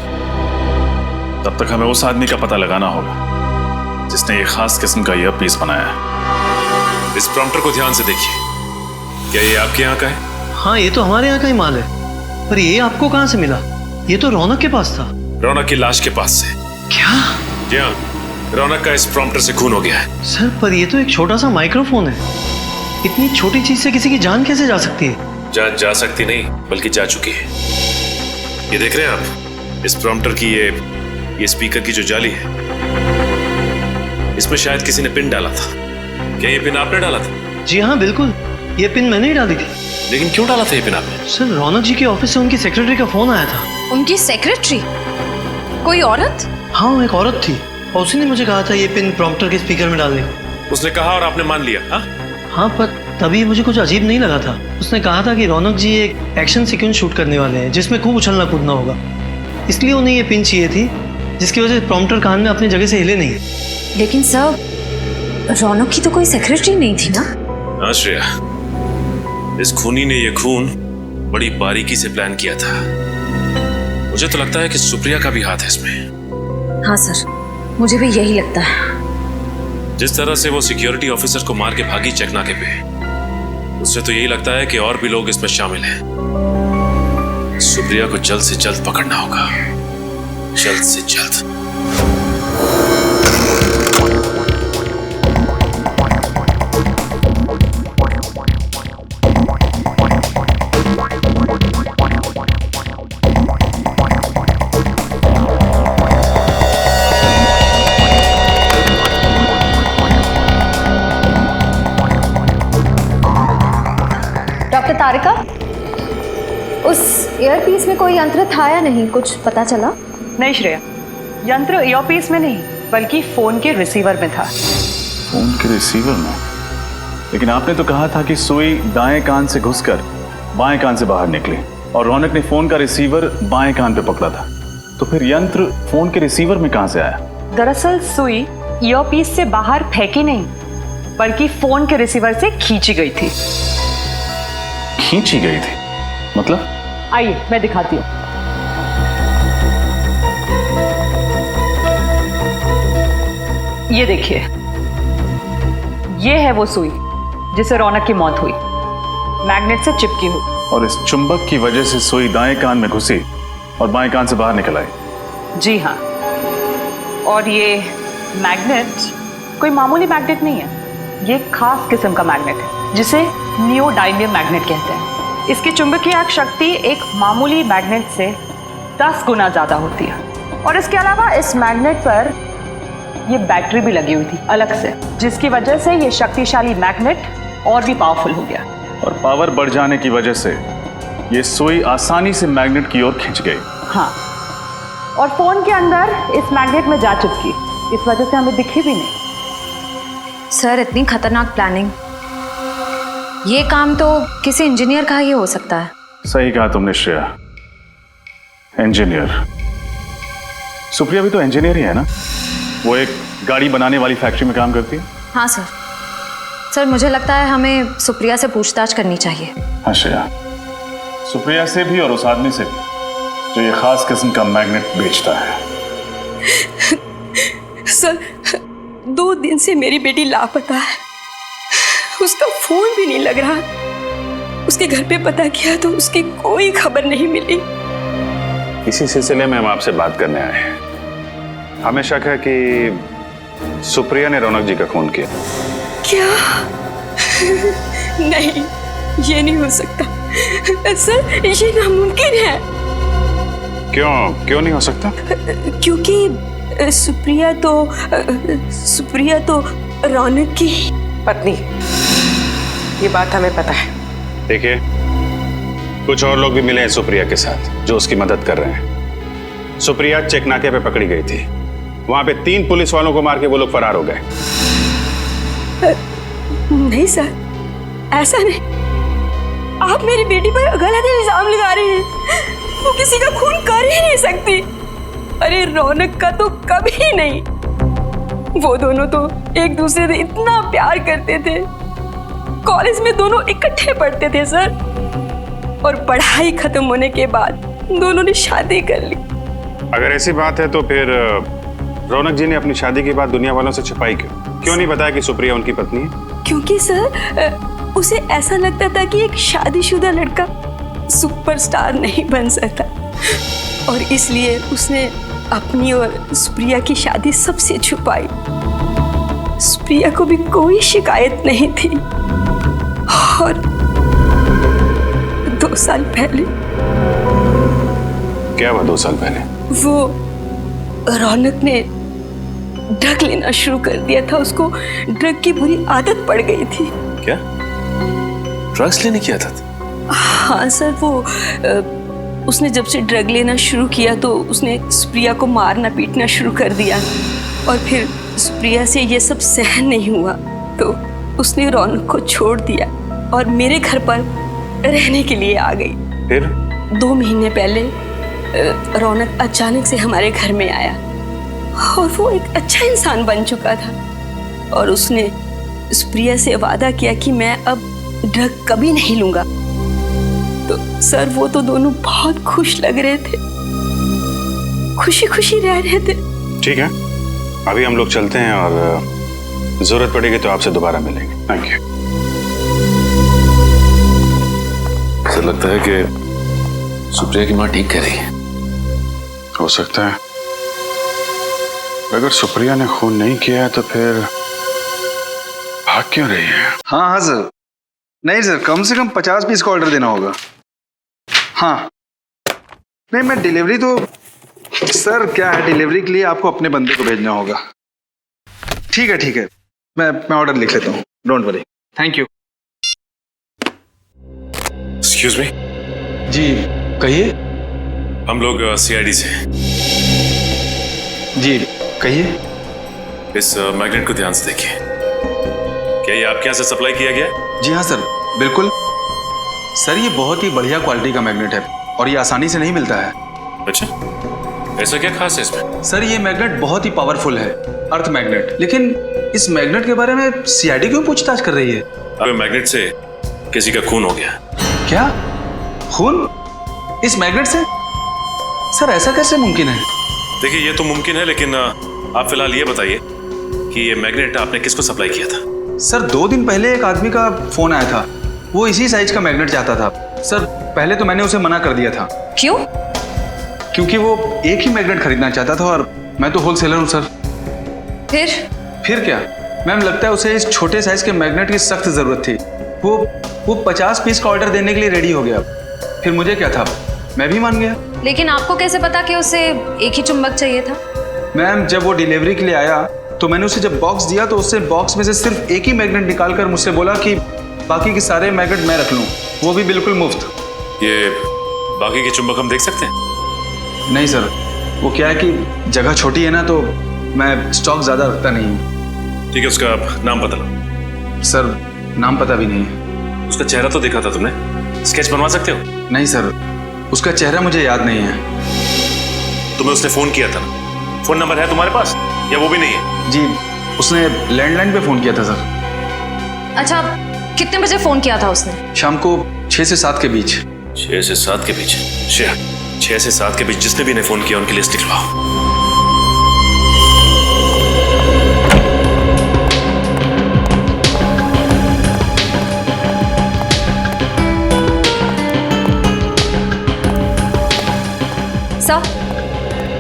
तब तक हमें उस आदमी का पता लगाना होगा जिसने ये खास किस्म का ईयरपीस बनाया है। इस प्रॉम्प्टर को ध्यान से देखिए। क्या ये आपके यहाँ का है? हाँ, ये तो हमारे यहाँ का ही माल है। पर ये आपको कहाँ से मिला? ये तो रौनक के पास था। रौनक की लाश के पास से। क्या? जी हाँ, रौनक का इस प्रॉम्प्टर से खून हो गया है। सर, पर ये तो एक छोटा सा माइक्रोफोन है। इतनी छोटी चीज से किसी की जान कैसे जा सकती है? जान जा सकती नहीं, बल्कि जा चुकी है। ये देख रहे हैं आप, इस प्रॉम्प्टर की ये स्पीकर की जो जाली है, इसमें शायद किसी ने पिन डाला था। क्या ये पिन आपने डाला था? जी हाँ, बिल्कुल, ये पिन मैंने ही डाली थी। लेकिन क्यों डाला था ये पिन आपने? सर, रौनक जी के ऑफिस से उनकी सेक्रेटरी का फोन आया था। उनकी सेक्रेटरी? कोई औरत? हाँ, एक औरत थी और उसी ने मुझे कहा था ये पिन प्रॉम्प्टर के स्पीकर में डालने को। उसने कहा और आपने मान लिया? हाँ, पर तभी मुझे कुछ अजीब नहीं लगा था। उसने कहा था कि रौनक जी एक एक्शन सीक्वेंस शूट करने वाले हैं जिसमें खूब उछलना कूदना होगा, इसलिए उन्हें ये पिन चाहिए थी जिसकी वजह से प्रॉम्प्टर कान में अपनी जगह से हिले नहीं। लेकिन सर, रौनक की तो कोई सेक्रेटरी नहीं थी ना? हाँ श्रेया, इस खूनी ने ये खून बड़ी बारीकी से प्लान किया था। मुझे तो लगता है कि सुप्रिया का भी हाथ है इसमें। हाँ सर, मुझे भी यही लगता है। जिस तरह से वो सिक्योरिटी ऑफिसर को मार के भागी चेकनाके पे, उससे तो यही लगता है कि और भी लोग इसमें शामिल हैं। सुप्रिया को जल्द से जल्द पकड़ना होगा, जल्द से जल्द। डॉक्टर तारिका, उस ईयरपीस में कोई यंत्र था या नहीं, कुछ पता चला? नहीं श्रेया, यंत्र ईयरपीस में नहीं बल्कि फोन के रिसीवर में था। फोन के रिसीवर में? लेकिन आपने तो कहा था कि सुई दाएं कान से घुसकर बाएं कान से बाहर निकली और रौनक ने फोन का रिसीवर बाएं कान पे पकड़ा था। तो फिर यंत्र फोन के रिसीवर में कहां से आया? दरअसल सुई ईयरपीस से बाहर फेंकी नहीं बल्कि फोन के रिसीवर से खींची गई थी। खींची गई थी मतलब? आइए मैं दिखाती हूँ। ये देखिए, ये है वो सुई जिसे रौनक की मौत हुई, मैग्नेट से चिपकी हुई। और इस चुंबक की वजह से सुई दाएं कान में घुसी और बाएं कान से बाहर निकल आई। जी हाँ, और ये मैग्नेट कोई मामूली मैग्नेट नहीं है, ये खास किस्म का मैग्नेट है जिसे नियोडायमियम मैग्नेट कहते हैं। इसकी चुंबकीय शक्ति एक मामूली मैग्नेट से 10 गुना ज्यादा होती है। और इसके अलावा इस मैग्नेट पर ये बैटरी भी लगी हुई थी अलग से, जिसकी वजह से ये शक्तिशाली मैग्नेट और भी पावरफुल हो गया। और पावर बढ़ जाने की वजह से ये सुई आसानी से मैग्नेट की ओर खिंच गई। हाँ, और फोन के अंदर इस मैग्नेट में जा चिपकी, इस वजह से हमें दिखी भी नहीं। सर, इतनी खतरनाक प्लानिंग, ये काम तो किसी इंजीनियर का ही हो सकता है। सही कहा तुमने श्रेया, इंजीनियर। सुप्रिया भी तो इंजीनियर ही है ना? वो एक गाड़ी बनाने वाली फैक्ट्री में काम करती है। हाँ सर। सर, मुझे लगता है हमें सुप्रिया से पूछताछ करनी चाहिए। हाँ श्रेया, सुप्रिया से भी और उस आदमी से भी जो ये खास किस्म का मैग्नेट बेचता है। सर, 2 दिन से मेरी बेटी लापता है, उसका फोन भी नहीं लग रहा। उसके घर पे पता किया तो उसकी कोई खबर नहीं मिली। इसी सिलसिले में हम आपसे बात करने आए हैं। हमें शक है कि सुप्रिया ने रौनक जी का खून किया। क्या? नहीं, ये नहीं हो सकता सर, ये नामुमकिन है। क्यों नहीं हो सकता? क्योंकि सुप्रिया तो रौनक की पत्नी। ये बात हमें पता है। देखिए, कुछ और लोग भी मिले हैं सुप्रिया के साथ जो उसकी मदद कर रहे हैं। सुप्रिया चेक नाके पे पकड़ी गई थी। वहां पे 3 पुलिस वालों को मार के वो लोग फरार हो गए। नहीं सर, ऐसा नहीं। आप मेरी बेटी पर गलत इल्जाम लगा रहे हैं। वो किसी का खून कर ही नहीं सकती। अरे रौनक का तो कभी नहीं। वो दोनों तो एक दूसरे से इतना प्यार करते थे। कॉलेज में दोनों इकट्ठे पढ़ते थे सर, और पढ़ाई खत्म होने के बाद दोनों ने शादी कर ली। अगर ऐसी बात है तो फिर रौनक जी ने अपनी शादी की बात दुनिया वालों से छिपाई क्यों नहीं बताया कि सुप्रिया उनकी पत्नी है? क्योंकि सर उसे ऐसा लगता था कि एक शादीशुदा लड़का सुपरस्टार नहीं बन सकता, और इसलिए उसने अपनी और सुप्रिया की शादी सबसे छुपाई। सुप्रिया को भी कोई शिकायत नहीं थी। और 2 साल पहले। क्या हुआ 2 साल पहले? वो रौनक ने ड्रग लेना शुरू कर दिया था। उसको ड्रग की बुरी आदत पड़ गई थी। क्या ड्रग्स लेने की आदत? हाँ सर, वो उसने जब से ड्रग लेना शुरू किया तो उसने सुप्रिया को मारना पीटना शुरू कर दिया, और फिर सुप्रिया से ये सब सहन नहीं हुआ तो उसने रौनक को छोड़ दिया और मेरे घर पर रहने के लिए आ गई। फिर 2 महीने पहले रौनक अचानक से हमारे घर में आया, और वो एक अच्छा इंसान बन चुका था, और उसने सुप्रिया से वादा किया कि मैं अब ड्रग कभी नहीं लूंगा। तो सर वो तो दोनों बहुत खुश लग रहे थे, खुशी खुशी रह रहे थे। ठीक है, अभी हम लोग चलते हैं और जरूरत पड़ेगी तो आपसे दोबारा मिलेंगे। Thank you. ऐसा लगता है कि सुप्रिया की माँ ठीक कह रही है। हो सकता है। अगर सुप्रिया ने खून नहीं किया है तो फिर भाग क्यों रही है? हाँ सर। नहीं सर, कम से कम 50 पीस का ऑर्डर देना होगा। हाँ नहीं, मैं डिलीवरी तो सर क्या है, डिलीवरी के लिए आपको अपने बंदे को भेजना होगा। ठीक है, मैं ऑर्डर लिख लेता हूँ, don't worry. Thank you. Excuse me. जी कहिए। हम लोग सीआईडी से। जी कहिए। इस मैग्नेट को ध्यान से देखिए। क्या ये आपके यहाँ से सप्लाई किया गया है? जी हाँ सर, बिल्कुल। सर ये बहुत ही बढ़िया क्वालिटी का मैग्नेट है और ये आसानी से नहीं मिलता है। अच्छा, ऐसा क्या खास है इसमें? सर ये मैग्नेट बहुत ही पावरफुल है, अर्थ मैग्नेट। लेकिन इस मैग्नेट के बारे में सीआईडी क्यों पूछताछ कर रही है? अब मैग्नेट से किसी का खून हो गया। क्या खून इस मैग्नेट से? सर ऐसा कैसे मुमकिन है? देखिए ये तो मुमकिन है, लेकिन आप फिलहाल ये बताइए कि ये मैग्नेट आपने किसको सप्लाई किया था? सर 2 दिन पहले एक आदमी का फोन आया था, वो इसी साइज का मैग्नेट चाहता था। सर पहले तो मैंने उसे मना कर दिया था। क्यों? क्योंकि वो एक ही मैग्नेट खरीदना चाहता था और मैं तो होलसेलर हूँ सर। फिर क्या मैम, लगता है उसे इस छोटे साइज के मैग्नेट की सख्त जरूरत थी। वो 50 पीस का ऑर्डर देने के लिए रेडी हो गया। फिर मुझे क्या था, मैं भी मान गया। लेकिन आपको कैसे पता कि उसे एक ही चुंबक चाहिए था? मैम जब वो डिलीवरी के लिए आया तो मैंने उसे जब बॉक्स दिया तो उससे बॉक्स में से सिर्फ एक ही मैग्नेट निकालकर मुझसे बोला कि बाकी के सारे मैग्नेट मैं रख लूं, वो भी बिल्कुल मुफ्त। ये बाकी के चुंबक हम देख सकते हैं? नहीं सर, वो क्या है कि जगह छोटी है ना, तो मैं स्टॉक ज्यादा रखता नहीं हूँ। ठीक है, उसका नाम बता लो। सर नाम पता भी नहीं है। उसका चेहरा तो देखा था तुमने, स्केच बनवा सकते हो? नहीं सर, उसका चेहरा मुझे याद नहीं है। तुम्हें उसने फोन किया था ना? फोन नंबर है तुम्हारे पास या वो भी नहीं है? जी उसने लैंडलाइन पे फोन किया था सर। अच्छा, कितने बजे फोन किया था उसने? शाम को 6 से 7 के बीच। 6 से 7 के बीच? 6 से 7 के बीच जिसने भी ने फोन किया उनकी लिस्ट लिखवाओ।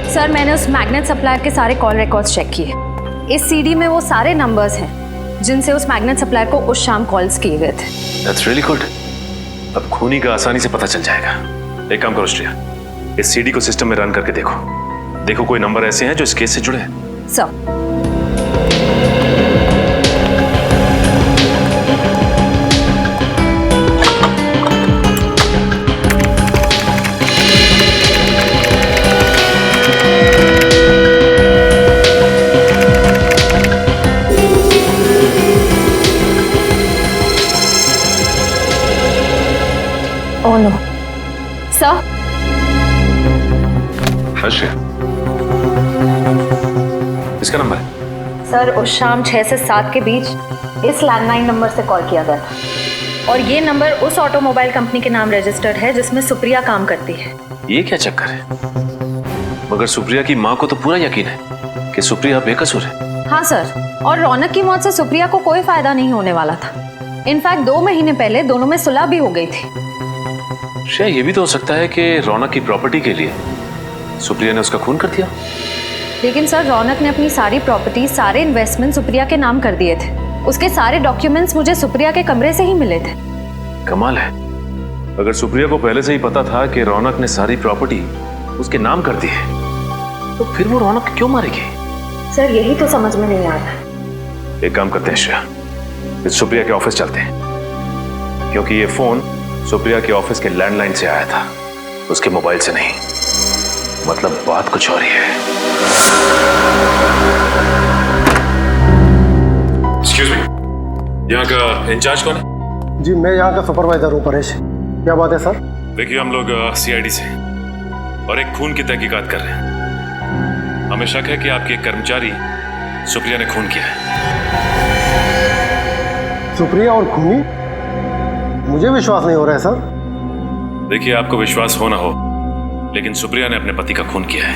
सर मैंने उस मैग्नेट सप्लायर के सारे कॉल रिकॉर्ड्स चेक किए। इस सीडी में वो सारे नंबर्स हैं जिनसे उस मैग्नेट सप्लायर को उस शाम कॉल्स किए गए थे। That's really good. अब खूनी का आसानी से पता चल जाएगा। एक काम करो श्रेया, इस सीडी को सिस्टम में रन करके देखो कोई नंबर ऐसे हैं जो इस केस से जुड़े हैं। Sir oh no. Sir Shreya, इसका नंबर है? सर उस शाम 6 से 7 के बीच इस लैंडलाइन नंबर से कॉल किया गया था और ये नंबर उस ऑटोमोबाइल कंपनी के नाम रजिस्टर्ड है जिसमें सुप्रिया काम करती है। ये क्या चक्कर है? मगर सुप्रिया की माँ को तो पूरा यकीन है कि सुप्रिया बेकसूर है। हाँ सर, और रौनक की मौत से सुप्रिया को कोई फायदा नहीं होने वाला था। इनफैक्ट 2 महीने पहले दोनों में सुलह भी हो गई थी। शायद ये भी तो हो सकता है कि रौनक की प्रॉपर्टी के लिए सुप्रिया ने उसका खून कर दिया। लेकिन सर रौनक ने अपनी सारी प्रॉपर्टी, सारे इन्वेस्टमेंट सुप्रिया के नाम कर दिए थे। उसके सारे डॉक्यूमेंट्स मुझे सुप्रिया के कमरे से ही मिले थे। कमाल है, अगर सुप्रिया को पहले से ही पता था कि रौनक ने सारी प्रॉपर्टी उसके नाम कर दी है तो फिर वो रौनक क्यों मारेगी? सर यही तो समझ में नहीं आ रहा। एक काम करते हैं श्रेया, इस सुप्रिया के ऑफिस चलते हैं, क्योंकि ये फोन सुप्रिया के ऑफिस के लैंडलाइन से आया था, उसके मोबाइल से नहीं। मतलब बात कुछ और ही है। एक्सक्यूज मी, यहाँ का इंचार्ज कौन है? जी मैं यहाँ का सुपरवाइजर हूँ, परेश। क्या बात है सर? देखिए हम लोग सीआईडी से और एक खून की तहकीकात कर रहे हैं। हमें शक है कि आपके एक कर्मचारी सुप्रिया ने खून किया है। सुप्रिया और खूनी? मुझे विश्वास नहीं हो रहा है सर। देखिए आपको विश्वास हो ना हो, लेकिन सुप्रिया ने अपने पति का खून किया है।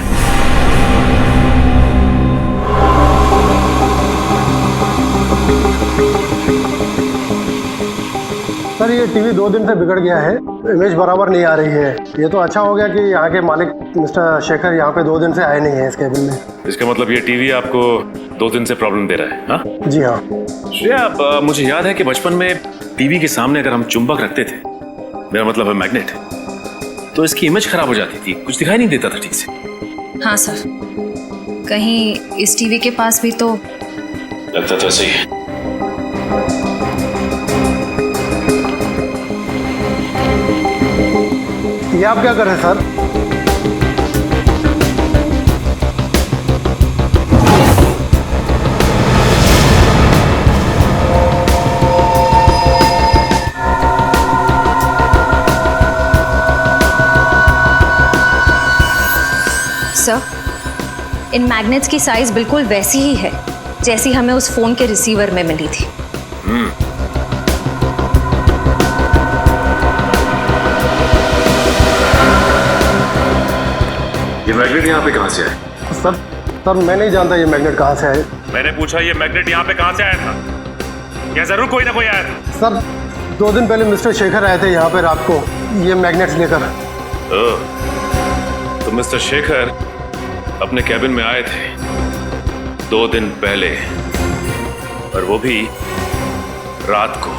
सर ये टीवी 2 दिन से बिगड़ गया है, इमेज बराबर नहीं आ रही है। ये तो अच्छा हो गया कि यहाँ के मालिक मिस्टर शेखर यहाँ पे 2 दिन से आए नहीं है इस केबिन में। इसका मतलब ये टीवी आपको 2 दिन से प्रॉब्लम दे रहा है? हाँ जी हाँ। श्रेया, मुझे याद है कि बचपन में टीवी के सामने अगर हम चुंबक रखते थे, मेरा मतलब है मैग्नेट, तो इसकी इमेज खराब हो जाती थी, कुछ दिखाई नहीं देता था ठीक से। हाँ सर, कहीं इस टीवी के पास भी तो लगता तो सही है। ये आप क्या कर रहे हैं सर? सर इन मैग्नेट्स की साइज बिल्कुल वैसी ही है जैसी हमें उस फोन के रिसीवर में मिली थी। ये मैग्नेट यहाँ पे कहाँ से आया? सर मैं नहीं जानता ये मैग्नेट कहाँ से आए। मैंने पूछा ये मैग्नेट यहाँ पे कहाँ से आया था? क्या जरूर कोई ना कोई आया था? सर 2 दिन पहले मिस्टर शेखर आए थे यहाँ पे रात को ये मैग्नेट्स लेकर। तो मिस्टर शेखर अपने कैबिन में आए थे 2 दिन पहले, और वो भी रात को,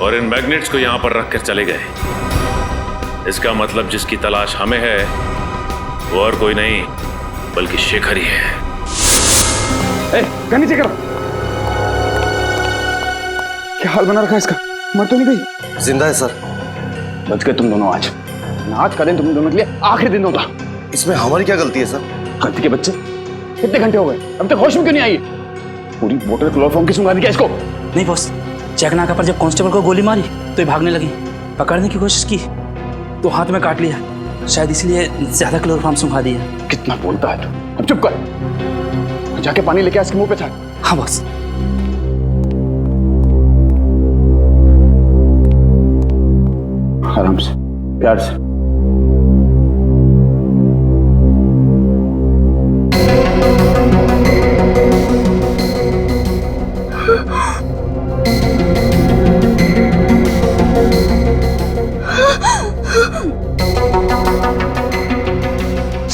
और इन मैग्नेट्स को यहाँ पर रखकर चले गए। इसका मतलब जिसकी तलाश हमें है वो और कोई नहीं बल्कि शेखर ही है। नीचे करो। क्या हाल बना रखा है इसका? मर तो नहीं गई? जिंदा है सर। बच गए तुम दोनों आज। आज का दिन तुम दोनों के लिए आखिरी दिन होगा। इसमें हमारी क्या गलती है सर? गलती के बच्चे, कितने घंटे हो गए, अब तक होश में क्यों नहीं आई? पूरी बोतल क्लोरोफॉर्म की सुंगा दी क्या इसको? नहीं बॉस, चेकनाका पर जब कांस्टेबल को गोली मारी तो ये भागने लगी। पकड़ने की कोशिश की तो हाथ में काट लिया, शायद इसलिए ज्यादा क्लोरोफॉर्म सुंघा दिया। कितना बोलता है तू? अब चुप कर, जाके पानी लेके इसके मुंह पे छाड़। हाँ बॉस। आराम से, प्यार से।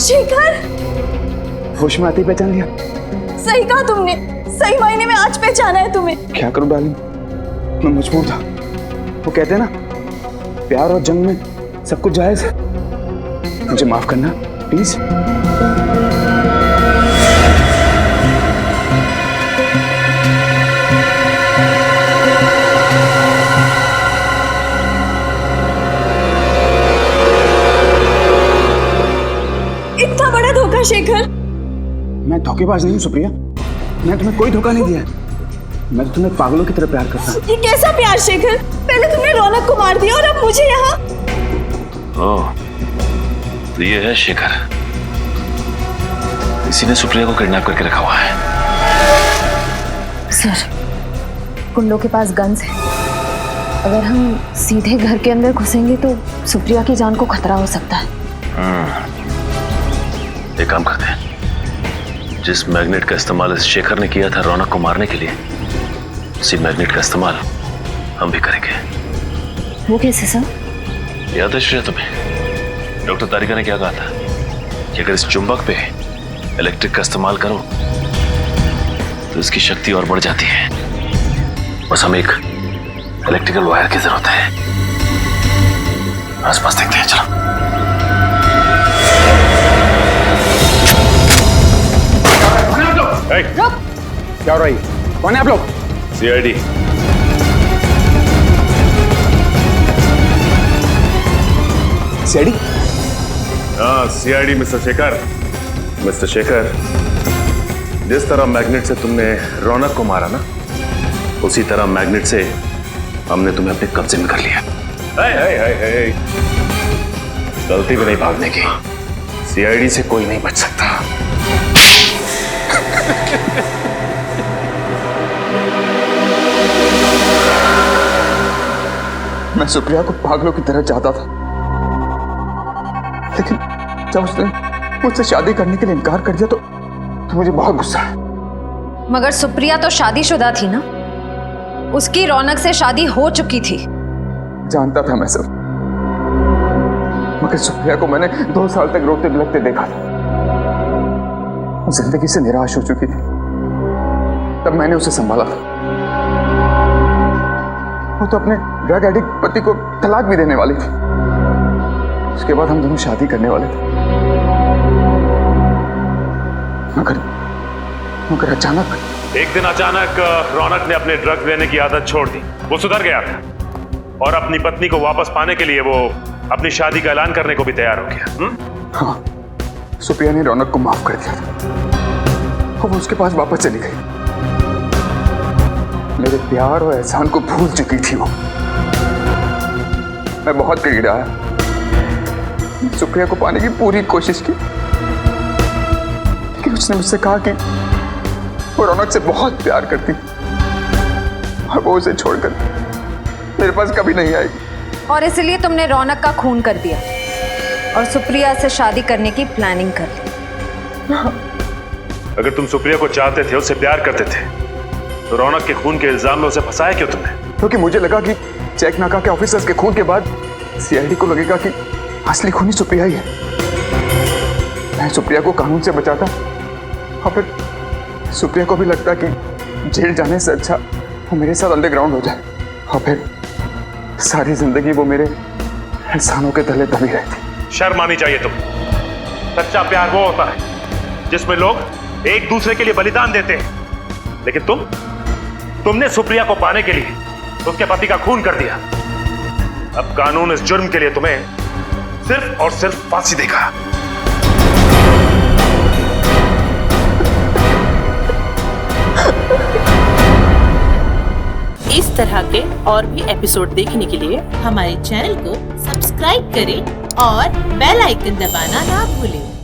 शेखर, होश में आते ही पहचान लिया। सही कहा तुमने, सही मायने में आज पहचाना है तुम्हें। क्या करूं डार्लिंग, मैं मजबूर था। वो कहते हैं ना, प्यार और जंग में सब कुछ जायज है। मुझे माफ करना प्लीज। इतना बड़ा धोखा शेखर। मैं धोखेबाज नहीं हूँ सुप्रिया, मैं तुम्हें कोई धोखा नहीं दिया। मैं तो तुम्हें पागलों की तरह प्यार करता हूँ। ये कैसा प्यार शेखर? पहले तुमने रौनक को मार दिया और अब मुझे यहाँ। ओह, तो ये है शेखर। इसी ने सुप्रिया को किडनैप करके रखा हुआ है। सर, कुंडों के पास गन्स है। अगर हम सीधे घर के अंदर घुसेंगे तो सुप्रिया की जान को खतरा हो सकता है। एक काम करते हैं, जिस मैग्नेट का इस्तेमाल इस शेखर ने किया था रौनक को मारने के लिए, उसी मैग्नेट का इस्तेमाल हम भी करेंगे। वो कैसे सर? याद है श्रेया तुम्हें, डॉक्टर तारिका ने क्या कहा था कि अगर इस चुंबक पे इलेक्ट्रिक का इस्तेमाल करो तो इसकी शक्ति और बढ़ जाती है। बस हमें एक इलेक्ट्रिकल वायर की जरूरत है। आसपास देखते हैं, चलो। रुक! क्या हो रहा है? कौन है आप लोग? सीआईडी। सीआईडी? हाँ, CID mister Shekhar. Mister Shekhar, जिस तरह मैग्नेट से तुमने रौनक को मारा ना, उसी तरह मैग्नेट से हमने तुम्हें अपने कब्जे में कर लिया। गलती भी नहीं भागने की। सीआईडी से कोई नहीं बच सकता। मैं सुप्रिया को पागलों की तरह चाहता था, लेकिन जब उसने मुझसे शादी करने के लिए इनकार कर दिया तो मुझे बहुत गुस्सा है। मगर सुप्रिया तो शादीशुदा थी ना, उसकी रौनक से शादी हो चुकी थी। जानता था मैं सब, मगर सुप्रिया को मैंने 2 साल तक रोते बिलखते देखा था। वो जिंदगी से निराश हो चुकी थी, तब मैंने उसे संभाला था। वो तो अपने ड्रग एडिक्ट पति को तलाक भी देने वाली थी। उसके बाद हम दोनों शादी करने वाले थे, मगर अचानक एक दिन अचानक रौनक ने अपने ड्रग्स लेने की आदत छोड़ दी। वो सुधर गया था और अपनी पत्नी को वापस पाने के लिए वो अपनी शादी का ऐलान करने को भी तैयार हो गया। हाँ, सुप्रिया ने रौनक को माफ कर दिया था और वो उसके पास वापस चली गई। मेरे प्यार और एहसान को भूल चुकी थी वो। मैं बहुत गिड़गिड़ाया, सुप्रिया को पाने की पूरी कोशिश की, लेकिन उसने मुझसे कहा कि वो रौनक से बहुत प्यार करती और वो उसे छोड़कर मेरे पास कभी नहीं आएगी। और इसलिए तुमने रौनक का खून कर दिया और सुप्रिया से शादी करने की प्लानिंग कर ली। अगर तुम सुप्रिया को चाहते थे, उससे प्यार करते थे, तो रौनक के खून के इल्जाम में उसे फंसाया क्यों तुमने? क्योंकि मुझे लगा कि चेक नाका के ऑफिसर्स के खून के बाद सीआईडी को लगेगा कि असली खूनी सुप्रिया ही है। मैं सुप्रिया को कानून से बचाता और फिर सुप्रिया को भी लगता कि जेल जाने से अच्छा वो मेरे साथ अंडरग्राउंड हो जाए और फिर सारी जिंदगी वो मेरे एहसानों के तले दबी रहती। शर्म आनी चाहिए तुम। सच्चा प्यार वो होता है जिसमें लोग एक दूसरे के लिए बलिदान देते हैं, लेकिन तुमने सुप्रिया को पाने के लिए उसके पति का खून कर दिया। अब कानून इस जुर्म के लिए तुम्हें सिर्फ और सिर्फ फांसी देगा। इस तरह के और भी एपिसोड देखने के लिए हमारे चैनल को सब्सक्राइब करें और बेल आइकन दबाना ना भूलें।